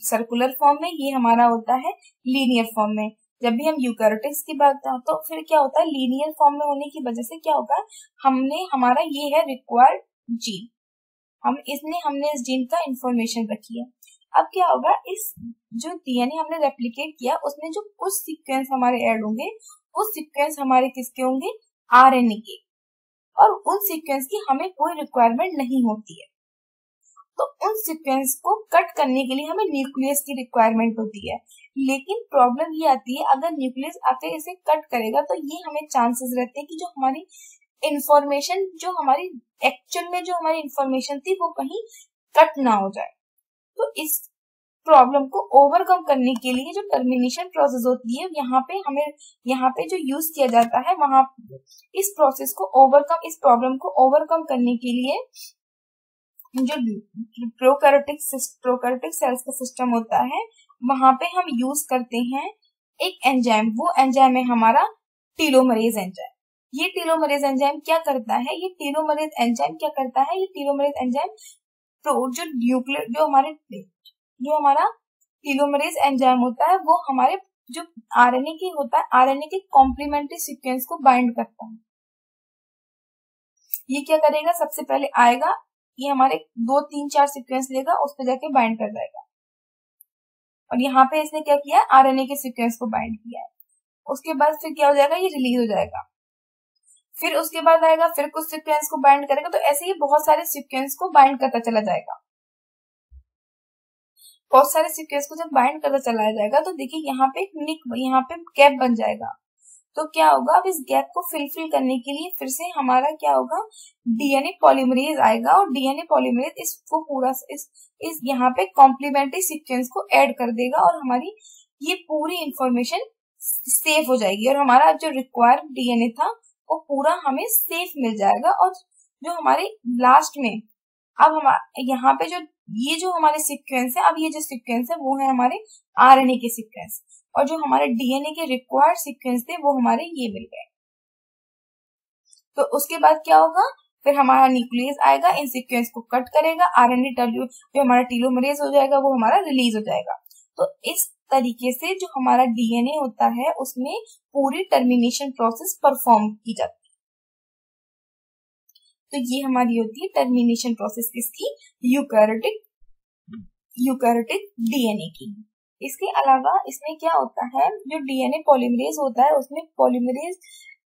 सर्कुलर फॉर्म में, ये हमारा होता है लीनियर फॉर्म में। जब भी हम यूकैरियोटिक्स की बात करते हैं तो फिर क्या होता है, लीनियर फॉर्म में होने की वजह से क्या होगा, हमारा ये है रिक्वायर्ड जीन, हमने इस जीन का इंफॉर्मेशन रखी है। अब क्या होगा, इस जो डीएनए हमने रेप्लिकेट किया उसमें जो कुछ सीक्वेंस हमारे ऐड होंगे, वो सीक्वेंस हमारे किसके होंगे, आरएनए के, और उन सीक्वेंस की हमें कोई रिक्वायरमेंट नहीं होती है। तो उन सीक्वेंस को कट करने के लिए हमें न्यूक्लियस की रिक्वायरमेंट होती है। लेकिन प्रॉब्लम ये आती है, अगर न्यूक्लियस आके इसे कट करेगा तो ये हमें चांसेस रहते हैं कि जो हमारी इंफॉर्मेशन जो हमारी एक्चुअल में जो हमारी इंफॉर्मेशन थी वो कहीं कट ना हो जाए। तो इस प्रॉब्लम को ओवरकम करने के लिए जो टर्मिनेशन प्रोसेस होती है यहाँ पे जो यूज किया जाता है वहां इस प्रॉब्लम को ओवरकम करने के लिए जो प्रोकैरियोटिक सेल्स का सिस्टम होता है वहां पे हम यूज करते हैं एक एंजाइम। वो एंजाइम है हमारा टीलोमरेज एंजाइम। ये टीलोमरेज एंजाइम क्या करता है? ये टीलोमरेज एंजाइम जो हमारा टीलोमरेज एंजाइम होता है वो हमारे जो आरएनए के कॉम्प्लीमेंट्री सीक्वेंस को बाइंड करता है। ये क्या करेगा? सबसे पहले आएगा, ये हमारे 2, 3, 4 सीक्वेंस लेगा, उस पर जाके बाइंड कर जाएगा। और यहाँ पे इसने क्या किया? आरएनए के सीक्वेंस को बाइंड किया है। उसके बाद फिर क्या हो जाएगा? ये रिलीज हो जाएगा। फिर उसके बाद आएगा, फिर कुछ सीक्वेंस को बाइंड करेगा। तो ऐसे ही बहुत सारे सीक्वेंस को बाइंड करता चला जाएगा। बहुत सारे सीक्वेंस को जब बाइंड करता चला जाएगा तो देखिए यहाँ पे गैप बन जाएगा। तो क्या होगा? अब इस गैप को फिल करने के लिए फिर से हमारा क्या होगा? डीएनए पॉलीमरेज आएगा और डीएनए पॉलीमरेज इसको पूरा इस यहाँ पे कॉम्प्लीमेंट्री सीक्वेंस को ऐड कर देगा और हमारी ये पूरी इंफॉर्मेशन सेफ हो जाएगी और हमारा जो रिक्वायर्ड डीएनए था वो पूरा हमें सेफ मिल जाएगा। और जो हमारे लास्ट में अब हम यहाँ पे जो हमारे सीक्वेंस है, अब ये जो सीक्वेंस है वो है हमारे आरएनए के सीक्वेंस, और जो हमारे डीएनए के रिक्वायर्ड सीक्वेंस थे वो हमारे ये मिल गए। तो उसके बाद क्या होगा? फिर हमारा न्यूक्लियस आएगा, इन सीक्वेंस को कट करेगा, आरएनए जो हमारा टीलोमरेज हो जाएगा वो हमारा रिलीज हो जाएगा। तो इस तरीके से जो हमारा डीएनए होता है उसमें पूरी टर्मिनेशन प्रोसेस परफॉर्म की जाती है। तो ये हमारी होती है टर्मिनेशन प्रोसेस किसकी? यूकैरियोटिक डीएनए की। इसके अलावा इसमें क्या होता है? जो डीएनए पॉलीमरेज होता है उसमें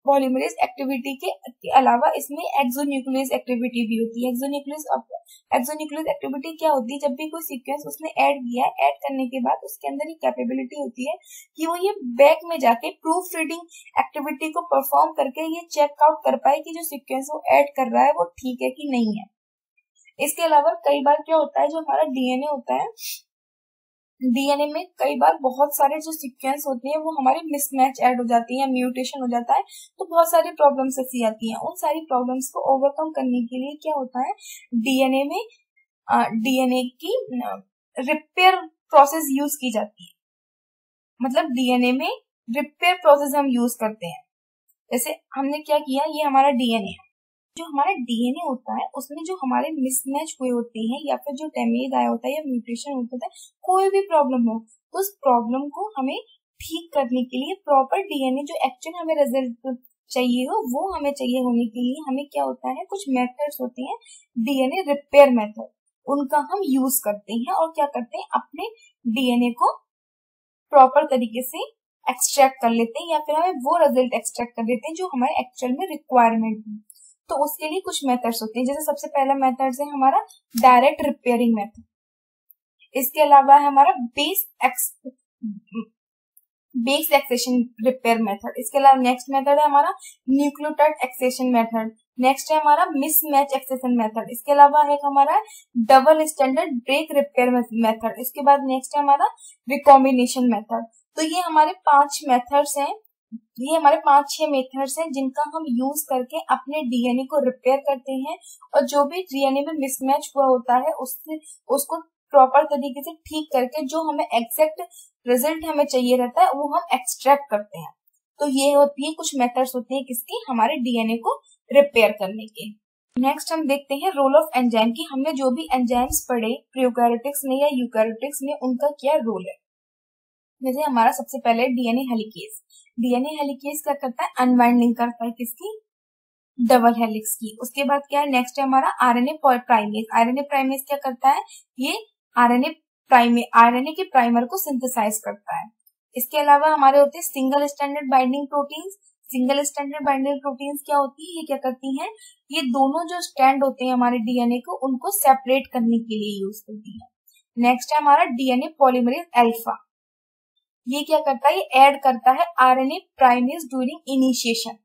पॉलीमरेज एक्टिविटी के अलावा इसमें एक्सोन्यूक्लियस एक्टिविटी भी होती है। एक्सोन्यूक्लियस एक्टिविटी क्या होती है? जब भी कोई सीक्वेंस उसने ऐड किया, ऐड करने के बाद उसके अंदर एक कैपेबिलिटी होती है कि वो ये बैक में जाके प्रूफ रीडिंग एक्टिविटी को परफॉर्म करके ये चेक आउट कर पाए कि जो सीक्वेंस वो ऐड कर रहा है वो ठीक है कि नहीं है। इसके अलावा कई बार क्या होता है, जो हमारा डीएनए होता है, डीएनए में कई बार बहुत सारे जो सीक्वेंस होते हैं वो हमारे मिसमैच ऐड हो जाती है, म्यूटेशन हो जाता है, तो बहुत सारी प्रॉब्लम्स ऐसी आती हैं। उन सारी प्रॉब्लम्स को ओवरकम करने के लिए क्या होता है? डीएनए की रिपेयर प्रोसेस यूज की जाती है। मतलब डीएनए में रिपेयर प्रोसेस हम यूज करते हैं। जैसे हमने क्या किया, ये हमारा डीएनए है। जो हमारा डीएनए होता है उसमें जो हमारे मिसमैच हुए होते हैं या फिर जो डैमेज आया होता है या म्यूटेशन होता है, कोई भी प्रॉब्लम हो, तो उस प्रॉब्लम को हमें ठीक करने के लिए प्रॉपर डीएनए जो एक्चुअल हमें रिजल्ट चाहिए हो वो हमें चाहिए होने के लिए हमें क्या होता है? कुछ मेथड्स होते हैं डीएनए रिपेयर मेथड, उनका हम यूज करते हैं और क्या करते हैं? अपने डीएनए को प्रॉपर तरीके से एक्सट्रैक्ट कर लेते हैं या फिर हमें वो रिजल्ट एक्सट्रैक्ट कर देते हैं जो हमारे एक्चुअल में रिक्वायरमेंट है। तो उसके लिए कुछ मेथड्स होते हैं। जैसे सबसे पहला मेथड है हमारा डायरेक्ट रिपेयरिंग मेथड। इसके अलावा है हमारा बेस एक्सेशन रिपेयर मेथड। इसके अलावा नेक्स्ट मेथड है हमारा न्यूक्लियोटाइड एक्सेशन मेथड। नेक्स्ट है हमारा मिसमैच एक्सेशन मेथड। इसके अलावा है हमारा double standard break repair method. इसके बाद नेक्स्ट है हमारा रिकॉम्बिनेशन मेथड। तो ये हमारे 5 मेथड्स हैं, ये हमारे 5-6 मेथड्स हैं जिनका हम यूज करके अपने डीएनए को रिपेयर करते हैं और जो भी डीएनए में मिसमैच हुआ होता है उसको प्रॉपर तरीके से ठीक करके जो हमें एग्जैक्ट रिजल्ट हमें चाहिए रहता है वो हम एक्सट्रैक्ट करते हैं। तो ये होती है कुछ मेथड्स होती है किसकी? हमारे डीएनए को रिपेयर करने के। नेक्स्ट हम देखते हैं रोल ऑफ एंजाइम की। हमने जो भी एंजाइम्स पढ़े प्रोकैरियोटिक्स में या यूकैरियोटिक्स में उनका क्या रोल है। जैसे हमारा सबसे पहले डीएनए हेलिकेज। डीएनए हेलिकेज क्या करता है? अनवाइंडिंग करता है किसकी? डबल हेलिक्स की। उसके बाद क्या है? नेक्स्ट है हमारा आरएनए प्राइमेज। आरएनए प्राइमेज क्या करता है? ये आरएनए के प्राइमर को सिंथेसाइज करता है। इसके अलावा हमारे होते हैं single standard binding proteins. Single standard binding proteins क्या होती है? ये क्या करती हैं? ये दोनों जो स्टैंड होते हैं हमारे डीएनए को उनको सेपरेट करने के लिए यूज करती है। नेक्स्ट है हमारा डीएनए पॉलीमरेज अल्फा। ये क्या करता है? ये ऐड करता है RNA primase during initiation.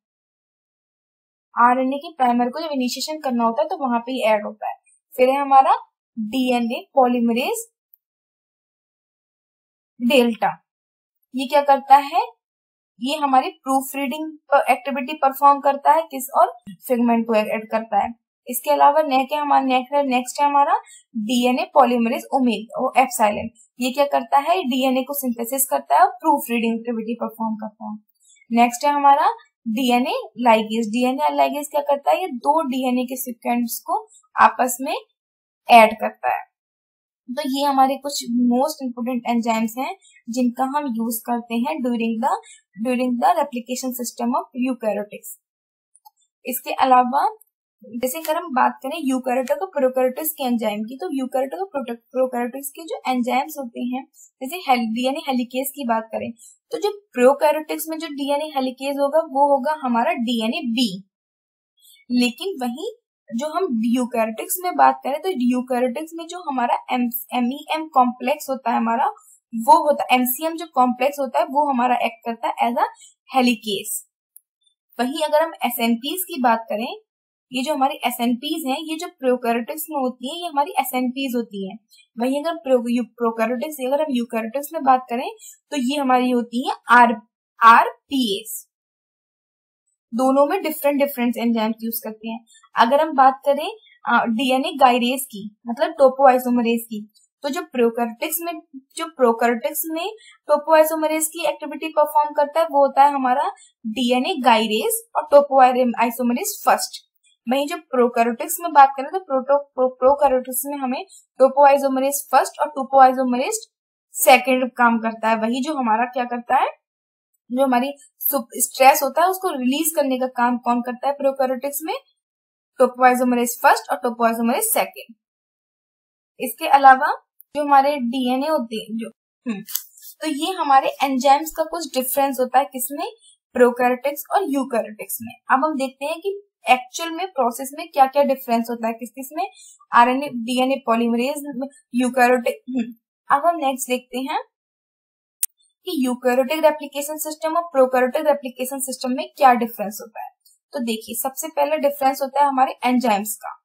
RNA की प्राइमर को जब इनिशिएशन करना होता है तो वहां पे ही ऐड होता है। फिर है हमारा डीएनए पॉलीमरेज डेल्टा। ये क्या करता है, ये हमारी प्रूफ रीडिंग एक्टिविटी परफॉर्म करता है किस और फिगमेंट को ऐड करता है। इसके अलावा नेक्स्ट है हमारा डीएनए पॉलीमरेज ओमेगा एप्सिलॉन। ये क्या करता है, डीएनए को सिंथेसिस करता है और प्रूफ रीडिंग एक्टिविटी परफॉर्म करता है। नेक्स्ट है हमारा डीएनए लाइगेज। डीएनए लाइगेज क्या करता है, ये दो डीएनए के सीक्वेंस को आपस में ऐड करता है। तो ये हमारे कुछ मोस्ट इंपोर्टेंट एंजाइम्स हैं जिनका हम यूज करते हैं during the replication system of eukaryotics. इसके अलावा जैसे अगर हम बात करें यूकैरियोटिक और प्रोकैरियोटिक्स के एंजाइम की, तो यूकैरियोटिक और प्रोकैरियोटिक्स के जो एंजाइम्स होते हैं, जैसे डीएनए हेलिकेज की बात करें तो जो प्रोकैरियोटिक्स में जो डीएनए हेलिकेज होगा वो होगा हमारा डीएनए बी। लेकिन वही जो हम यूकैरियोटिक्स में बात करें तो यूकैरियोटिक्स में जो हमारा एमईएम कॉम्प्लेक्स होता है हमारा, वो होता है एमसीएम जो कॉम्प्लेक्स होता है वो हमारा एक्ट करता है एज अ हेलिकेज। वही अगर हम एसएनपीज की बात करें, ये जो हमारी एसएनपीज हैं ये जो प्रोकैरियोटिक्स में होती है ये हमारी एसएनपीज होती है। वही अगर प्रोकैरियोटिक्स अगर हम यूकैरियोटिक्स में बात करें तो ये हमारी होती है आरपीएस। दोनों में डिफरेंट एंजाइम्स यूज करते हैं। अगर हम बात करें डीएनए गायरेज की, मतलब टोपोआइसोमरेज की, तो जो प्रोकैरियोटिक्स में टोपोआइसोमरेज की एक्टिविटी परफॉर्म करता है वो होता है हमारा डीएनए गायरेज और टोपोआइसोमरेज फर्स्ट। वहीं जो प्रोकैरियोटिक्स में बात करें तो प्रोकैरियोटिक्स में हमें टोपोआइसोमरेज फर्स्ट और टोपोआइसोमरेज सेकेंड काम करता है। वही जो हमारा क्या करता है, जो हमारी स्ट्रेस होता है उसको रिलीज करने का काम कौन करता है प्रोकैरियोटिक्स में, टोपोआइसोमरेज फर्स्ट और टोपोआइसोमरेज सेकेंड। इसके अलावा जो हमारे डीएनए होते हैं तो ये हमारे एंजाइम्स का कुछ डिफरेंस होता है किसमें, प्रोकैरियोटिक्स और यूकैरियोटिक्स में। अब हम देखते हैं कि एक्चुअल में प्रोसेस में क्या क्या डिफरेंस होता है किस में, आरएनए डीएनए पॉलीमरेज यूकैरियोटिक। अब हम नेक्स्ट देखते हैं कि यूकैरियोटिक रेप्लिकेशन सिस्टम और प्रोकैरियोटिक रेप्लिकेशन सिस्टम में क्या डिफरेंस होता है। तो देखिए सबसे पहला डिफरेंस होता है हमारे एंजाइम्स का,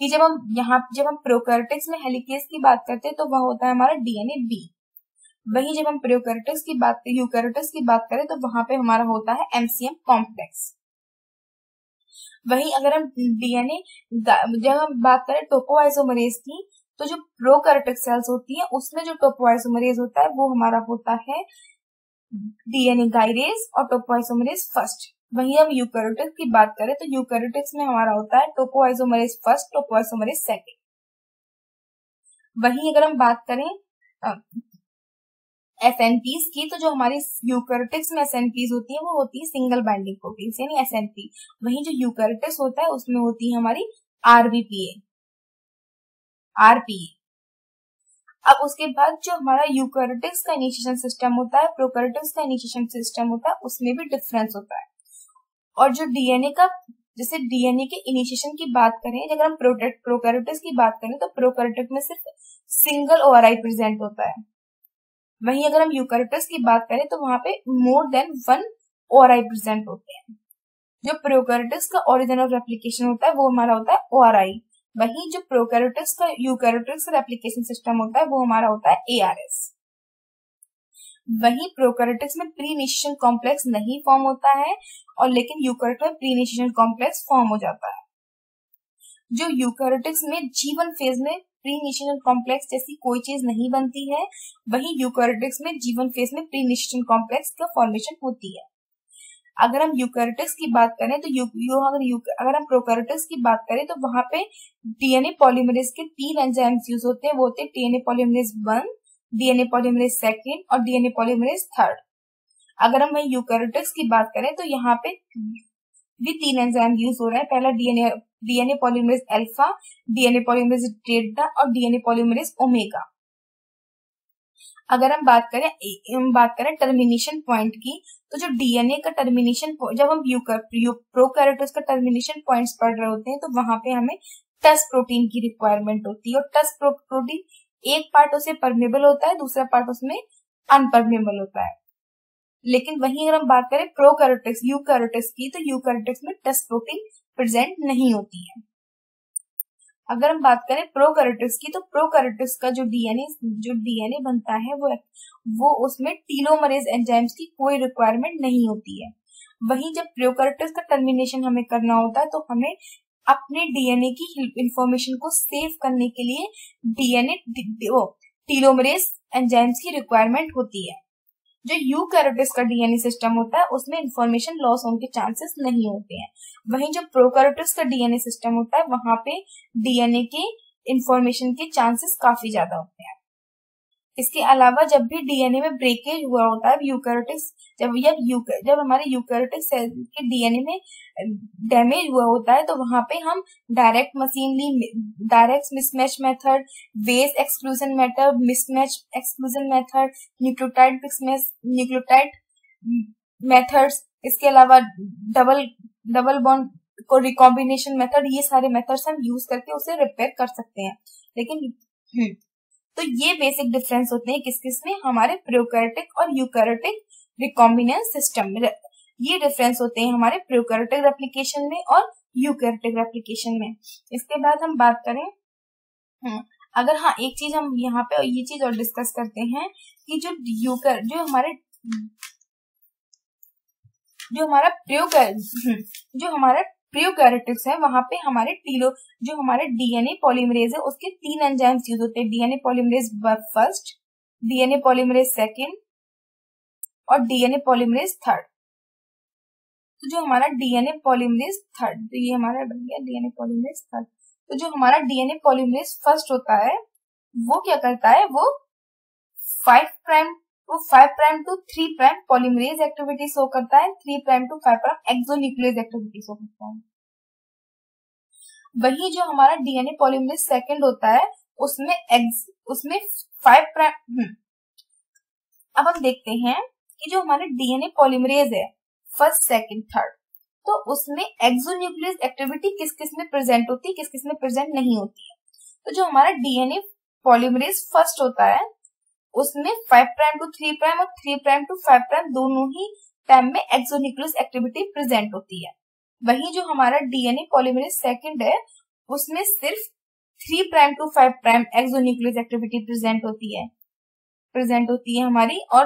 कि जब हम प्रोकैरियोटिक्स में हेलिकेज की बात करते हैं तो वह होता है हमारा डीएनए बी। वहीं जब हम यूकैरियोटिक्स की बात करें तो वहां पे हमारा होता है एमसीएम कॉम्प्लेक्स। वहीं अगर हम जब हम बात करें टोपोआइसोमरेज की, तो जो प्रोकैरियोटिक सेल्स होती है उसमें जो टोपोआइसोमरेज होता है वो हमारा होता है डीएनए गायरेज और टोपोआइसोमरेज फर्स्ट। वहीं हम यूकैरियोटिक की बात करें तो यूकैरियोटिक्स में हमारा होता है टोपोआइसोमरेज फर्स्ट, टोपोआइसोमरेज सेकेंड। वहीं अगर हम बात करें एसएनपीज की, तो जो हमारी यूकैरियोटिक्स में एसएनपीज होती है वो होती है सिंगल बाइंडिंग प्रोटीन्स यानी एसएनपी। वहीं जो यूकैरियोटिक्स होता है उसमें होती है हमारी आरपीए। अब उसके बाद जो हमारा यूकैरियोटिक्स का इनिशिएशन सिस्टम होता है, प्रोकैरियोटिक्स का इनिशिएशन सिस्टम होता है, उसमें भी डिफरेंस होता है। और जो जैसे डीएनए के इनिशिएशन की बात करें, अगर हम प्रोकैरियोटिक्स की बात करें तो प्रोकैरियोटिक में सिर्फ सिंगल ओआरआई प्रेजेंट होता है। वहीं अगर हम यूकैरियोटिक्स की बात करें तो वहां पे more than one ORI present होते हैं। जो प्रोकैरियोटिक्स का ओरिजिन ऑफ रेप्लिकेशन होता है वो हमारा होता है ओआरआई। वहीं जो यूकैरियोटिक्स का रेप्लिकेशन सिस्टम होता है वो हमारा होता है एआरएस। वहीं प्रोकैरियोटिक्स में प्री इनिशिएशन कॉम्प्लेक्स नहीं फॉर्म होता है और लेकिन यूकैरियोटिक में प्री इनिशिएशन कॉम्प्लेक्स फॉर्म हो जाता है। जो यूकैरियोटिक्स में जीवन फेज में प्री इनिशिएशन कॉम्प्लेक्स जैसी कोई चीज नहीं बनती है, वहीं यूकैरियोटिक्स में जीवन फेज में प्री इनिशिएशन कॉम्प्लेक्स का फॉर्मेशन होती है। अगर हम यूकैरियोटिक्स की बात करें तो अगर हम प्रोकैरियोटिक्स की बात करें तो वहां पे डीएनए पॉलीमरेज के 3 एंजाइम्स यूज होते हैं, वो होते हैं DNA polymerase 1, DNA polymerase second और डीएनए पॉलीमरेज थर्ड। अगर हम यूकैरियोटिक्स की बात करें तो यहाँ पे भी 3 एंजाइम यूज हो रहे हैं। पहला DNA polymerase alpha, DNA polymerase delta और डीएनए पॉलीमरेज ओमेगा। अगर हम बात करें टर्मिनेशन पॉइंट की, तो जो डीएनए का टर्मिनेशन, जब हम प्रोकैरियोटिक्स का टर्मिनेशन पॉइंट्स पढ़ रहे होते हैं तो वहां पे हमें टस प्रोटीन की रिक्वायरमेंट होती है। और टस प्रोटीन एक पार्ट उसे परमेबल होता है, दूसरा पार्ट उसमें अनपरमेबल होता है। लेकिन वहीं अगर हम बात करें प्रोकैरियोटिक्स यूकैरियोटिक्स की, तो यूकैरियोटिक्स में टेस्ट प्रोटीन प्रेजेंट नहीं होती है। अगर हम बात करें प्रोकैरियोटिक्स की, तो प्रोकैरियोटिक्स का जो डीएनए बनता है वो उसमें टीलोमरेज एंजाइम्स की कोई रिक्वायरमेंट नहीं होती है। वहीं जब प्रोकैरियोटिक्स का टर्मिनेशन हमें करना होता है, तो हमें अपने डीएनए की इंफॉर्मेशन को सेव करने के लिए डीएनए टीलोमरेज एंजाइम्स की रिक्वायरमेंट होती है। जो यूकैरियोटिक्स का डीएनए सिस्टम होता है उसमें इंफॉर्मेशन लॉस होने के चांसेस नहीं होते हैं। वहीं जो प्रोकैरियोटिक्स का डीएनए सिस्टम होता है वहां पे डीएनए के इंफॉर्मेशन के चांसेस काफी ज्यादा होते हैं। इसके अलावा जब भी डीएनए में ब्रेकेज हुआ होता है यूकैरियोटिक्स जब हमारे यूकैरियोटिक सेल के डीएनए में डैमेज हुआ होता है, तो वहां पे हम डायरेक्ट मिसमैच मेथड, वेस exclusion method, mismatch exclusion method, nucleotide methods, इसके अलावा डबल बॉन्ड को रिकॉम्बिनेशन मेथड, ये सारे मेथड्स हम यूज करके उसे रिपेयर कर सकते हैं। लेकिन तो ये बेसिक डिफरेंस होते हैं किस में, हमारे प्रोकैरियोटिक और यूकैरियोटिक रिकॉम्बिनेंस सिस्टम में। ये डिफरेंस होते हैं हमारे प्रोकैरियोटिक रेप्लिकेशन में और यूकैरियोटिक रेप्लिकेशन में। इसके बाद हम बात करें, अगर हाँ एक चीज हम यहाँ पे ये चीज और डिस्कस करते हैं कि जो हमारा प्रोकैरियोटिक्स है, वहां पे जो हमारे डीएनए पॉलीमरेज है उसके 3 एंजाइम्स यूज होते हैं, DNA polymerase first, DNA polymerase second और डीएनए पॉलीमरेज थर्ड। तो जो हमारा डीएनए पॉलीमरेज थर्ड, तो ये हमारा बन गया डीएनए पॉलीमरेज थर्ड। तो जो हमारा डीएनए पॉलीमरेज फर्स्ट होता है वो क्या करता है, वो 5 prime to 3 prime polymerase activity show करता है, 3 prime to 5 prime exonuclease activity show करता है। वही जो हमारा डीएनए पॉलीमरेज सेकंड होता है उसमें 5 प्राइम अब हम देखते हैं कि जो हमारे डीएनए पॉलीमरेज है फर्स्ट सेकंड थर्ड, तो उसमें एक्सोन्यूक्लियस एक्टिविटी किस किस में प्रेजेंट होती है, किस किस में प्रेजेंट नहीं होती है। तो जो हमारा डीएनए पॉलीमरेज फर्स्ट होता है उसमें 5 प्राइम टू 3 प्राइम और 3 प्राइम टू 5 प्राइम दोनों ही टाइम में एक्सोन्यूक्लियस एक्टिविटी प्रेजेंट होती है। वहीं जो हमारा डीएनए पॉलीमरेज सेकंड है उसमें सिर्फ 3 prime to 5 prime exonuclease activity present होती है हमारी, और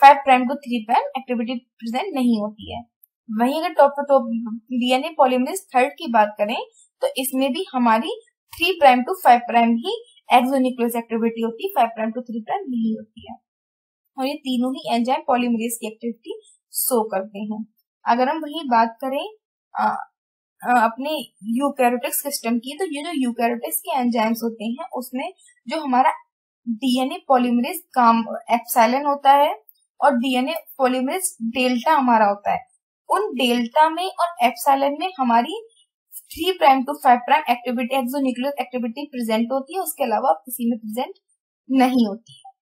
5 prime to 3 prime activity present नहीं होती है। वहीं अगर टॉप डीएनए पॉलीमरेज थर्ड की बात करें तो इसमें भी हमारी 3 प्राइम टू 5 प्राइम ही एक्सोन्यूक्लियस एक्टिविटी होती है, 5 प्राइम टू 3 प्राइम नहीं होती है, और ये तीनों ही एंजाइम पॉलीमरेज की एक्टिविटी शो करते हैं। अगर हम वही बात करें अपने यूकैरियोटिक सिस्टम की, तो ये जो यूकैरियोटिक्स के एंजाइम्स होते हैं उसमें जो हमारा डीएनए पॉलीमरेज एप्सिलॉन होता है और डीएनए पॉलीमरेज डेल्टा हमारा होता है, उन डेल्टा में और एप्सिलॉन में हमारी 3 prime to 5 prime activity exonuclease activity present होती है, उसके अलावा किसी में प्रेजेंट नहीं होती है।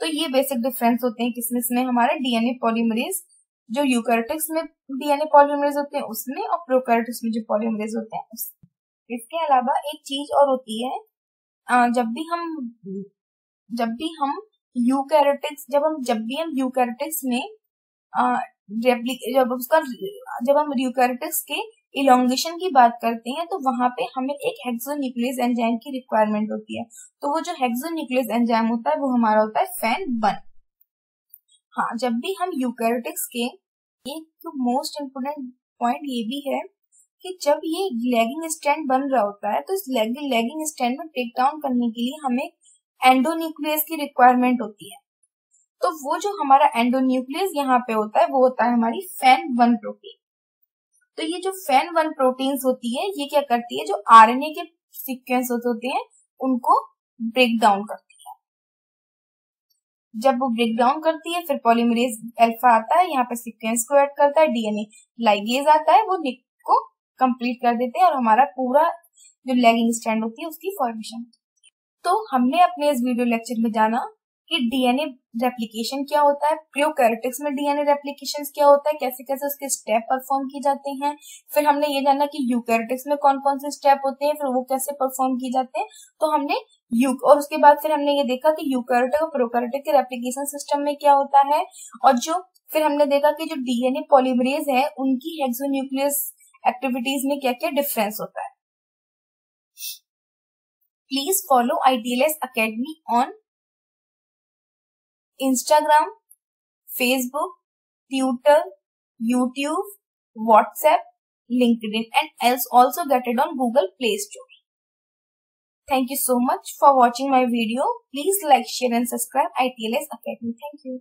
तो ये बेसिक डिफरेंस होते हैं किसमें, हमारे डीएनए पॉलीमरेज जो यूकैरियोटिक्स में डीएनए पॉलीमरेज होते हैं उसमें, और प्रोकैरियोटिक्स में जो पॉलीमरेज होते हैं उसमें। इसके अलावा एक चीज और होती है, जब भी हम यूकैरियोटिक्स में जब हम यूकैरियोटिक्स के इलोंगेशन की बात करते हैं तो वहां पे हमें एक हेक्सोन्यूक्लियस एंजाइम की रिक्वायरमेंट होती है। तो वो जो हेक्सोन्यूक्लियस एंजाइम होता है वो हमारा होता है FAN1। हाँ, जब भी हम यूकैरियोटिक्स के एक मोस्ट इम्पोर्टेंट पॉइंट ये भी है कि जब ये लैगिंग स्ट्रैंड बन रहा होता है तो इस लैगिंग स्ट्रैंड में ब्रेक डाउन करने के लिए हमें एंडोन्यूक्लियस की रिक्वायरमेंट होती है। तो वो जो हमारा एंडोन्यूक्लियस यहाँ पे होता है वो होता है हमारी FAN1 प्रोटीन। तो ये जो FAN1 प्रोटीन्स होती है ये क्या करती है, जो आरएनए के सीक्वेंस होते हैं उनको ब्रेक डाउन करती है। जब वो ब्रेक डाउन करती है फिर पॉलीमरेज अल्फा आता है, यहाँ पे सीक्वेंस को ऐड करता है, डीएनए लाइगेज आता है, वो निक को कंप्लीट कर देते हैं और हमारा पूरा जो लैगिंग स्ट्रैंड होती है उसकी फॉर्मेशन। तो हमने अपने इस वीडियो लेक्चर में जाना कि डीएनए रेप्लिकेशन क्या होता है, प्रोकैरियोटिक्स में डीएनए रेप्लिकेशन क्या होता है, कैसे कैसे उसके स्टेप परफॉर्म किए जाते हैं। फिर हमने ये जाना कि यूकैरियोटिक्स में कौन कौन से स्टेप होते हैं, फिर वो कैसे परफॉर्म किए जाते हैं। तो हमने और उसके बाद फिर हमने ये देखा कि यूकैरियोटिक और प्रोकैरियोटिक के रेप्लिकेशन सिस्टम में क्या होता है, और फिर हमने देखा कि जो डीएनए पॉलीमरेज है उनकी हेक्सोन्यूक्लियस एक्टिविटीज में क्या क्या डिफरेंस होता है। Please follow ITLS Academy on Instagram, Facebook, Twitter, YouTube, WhatsApp, LinkedIn, and also get it on Google Play Store. Thank you so much for watching my video. Please like, share and subscribe ITLS Academy. Thank you.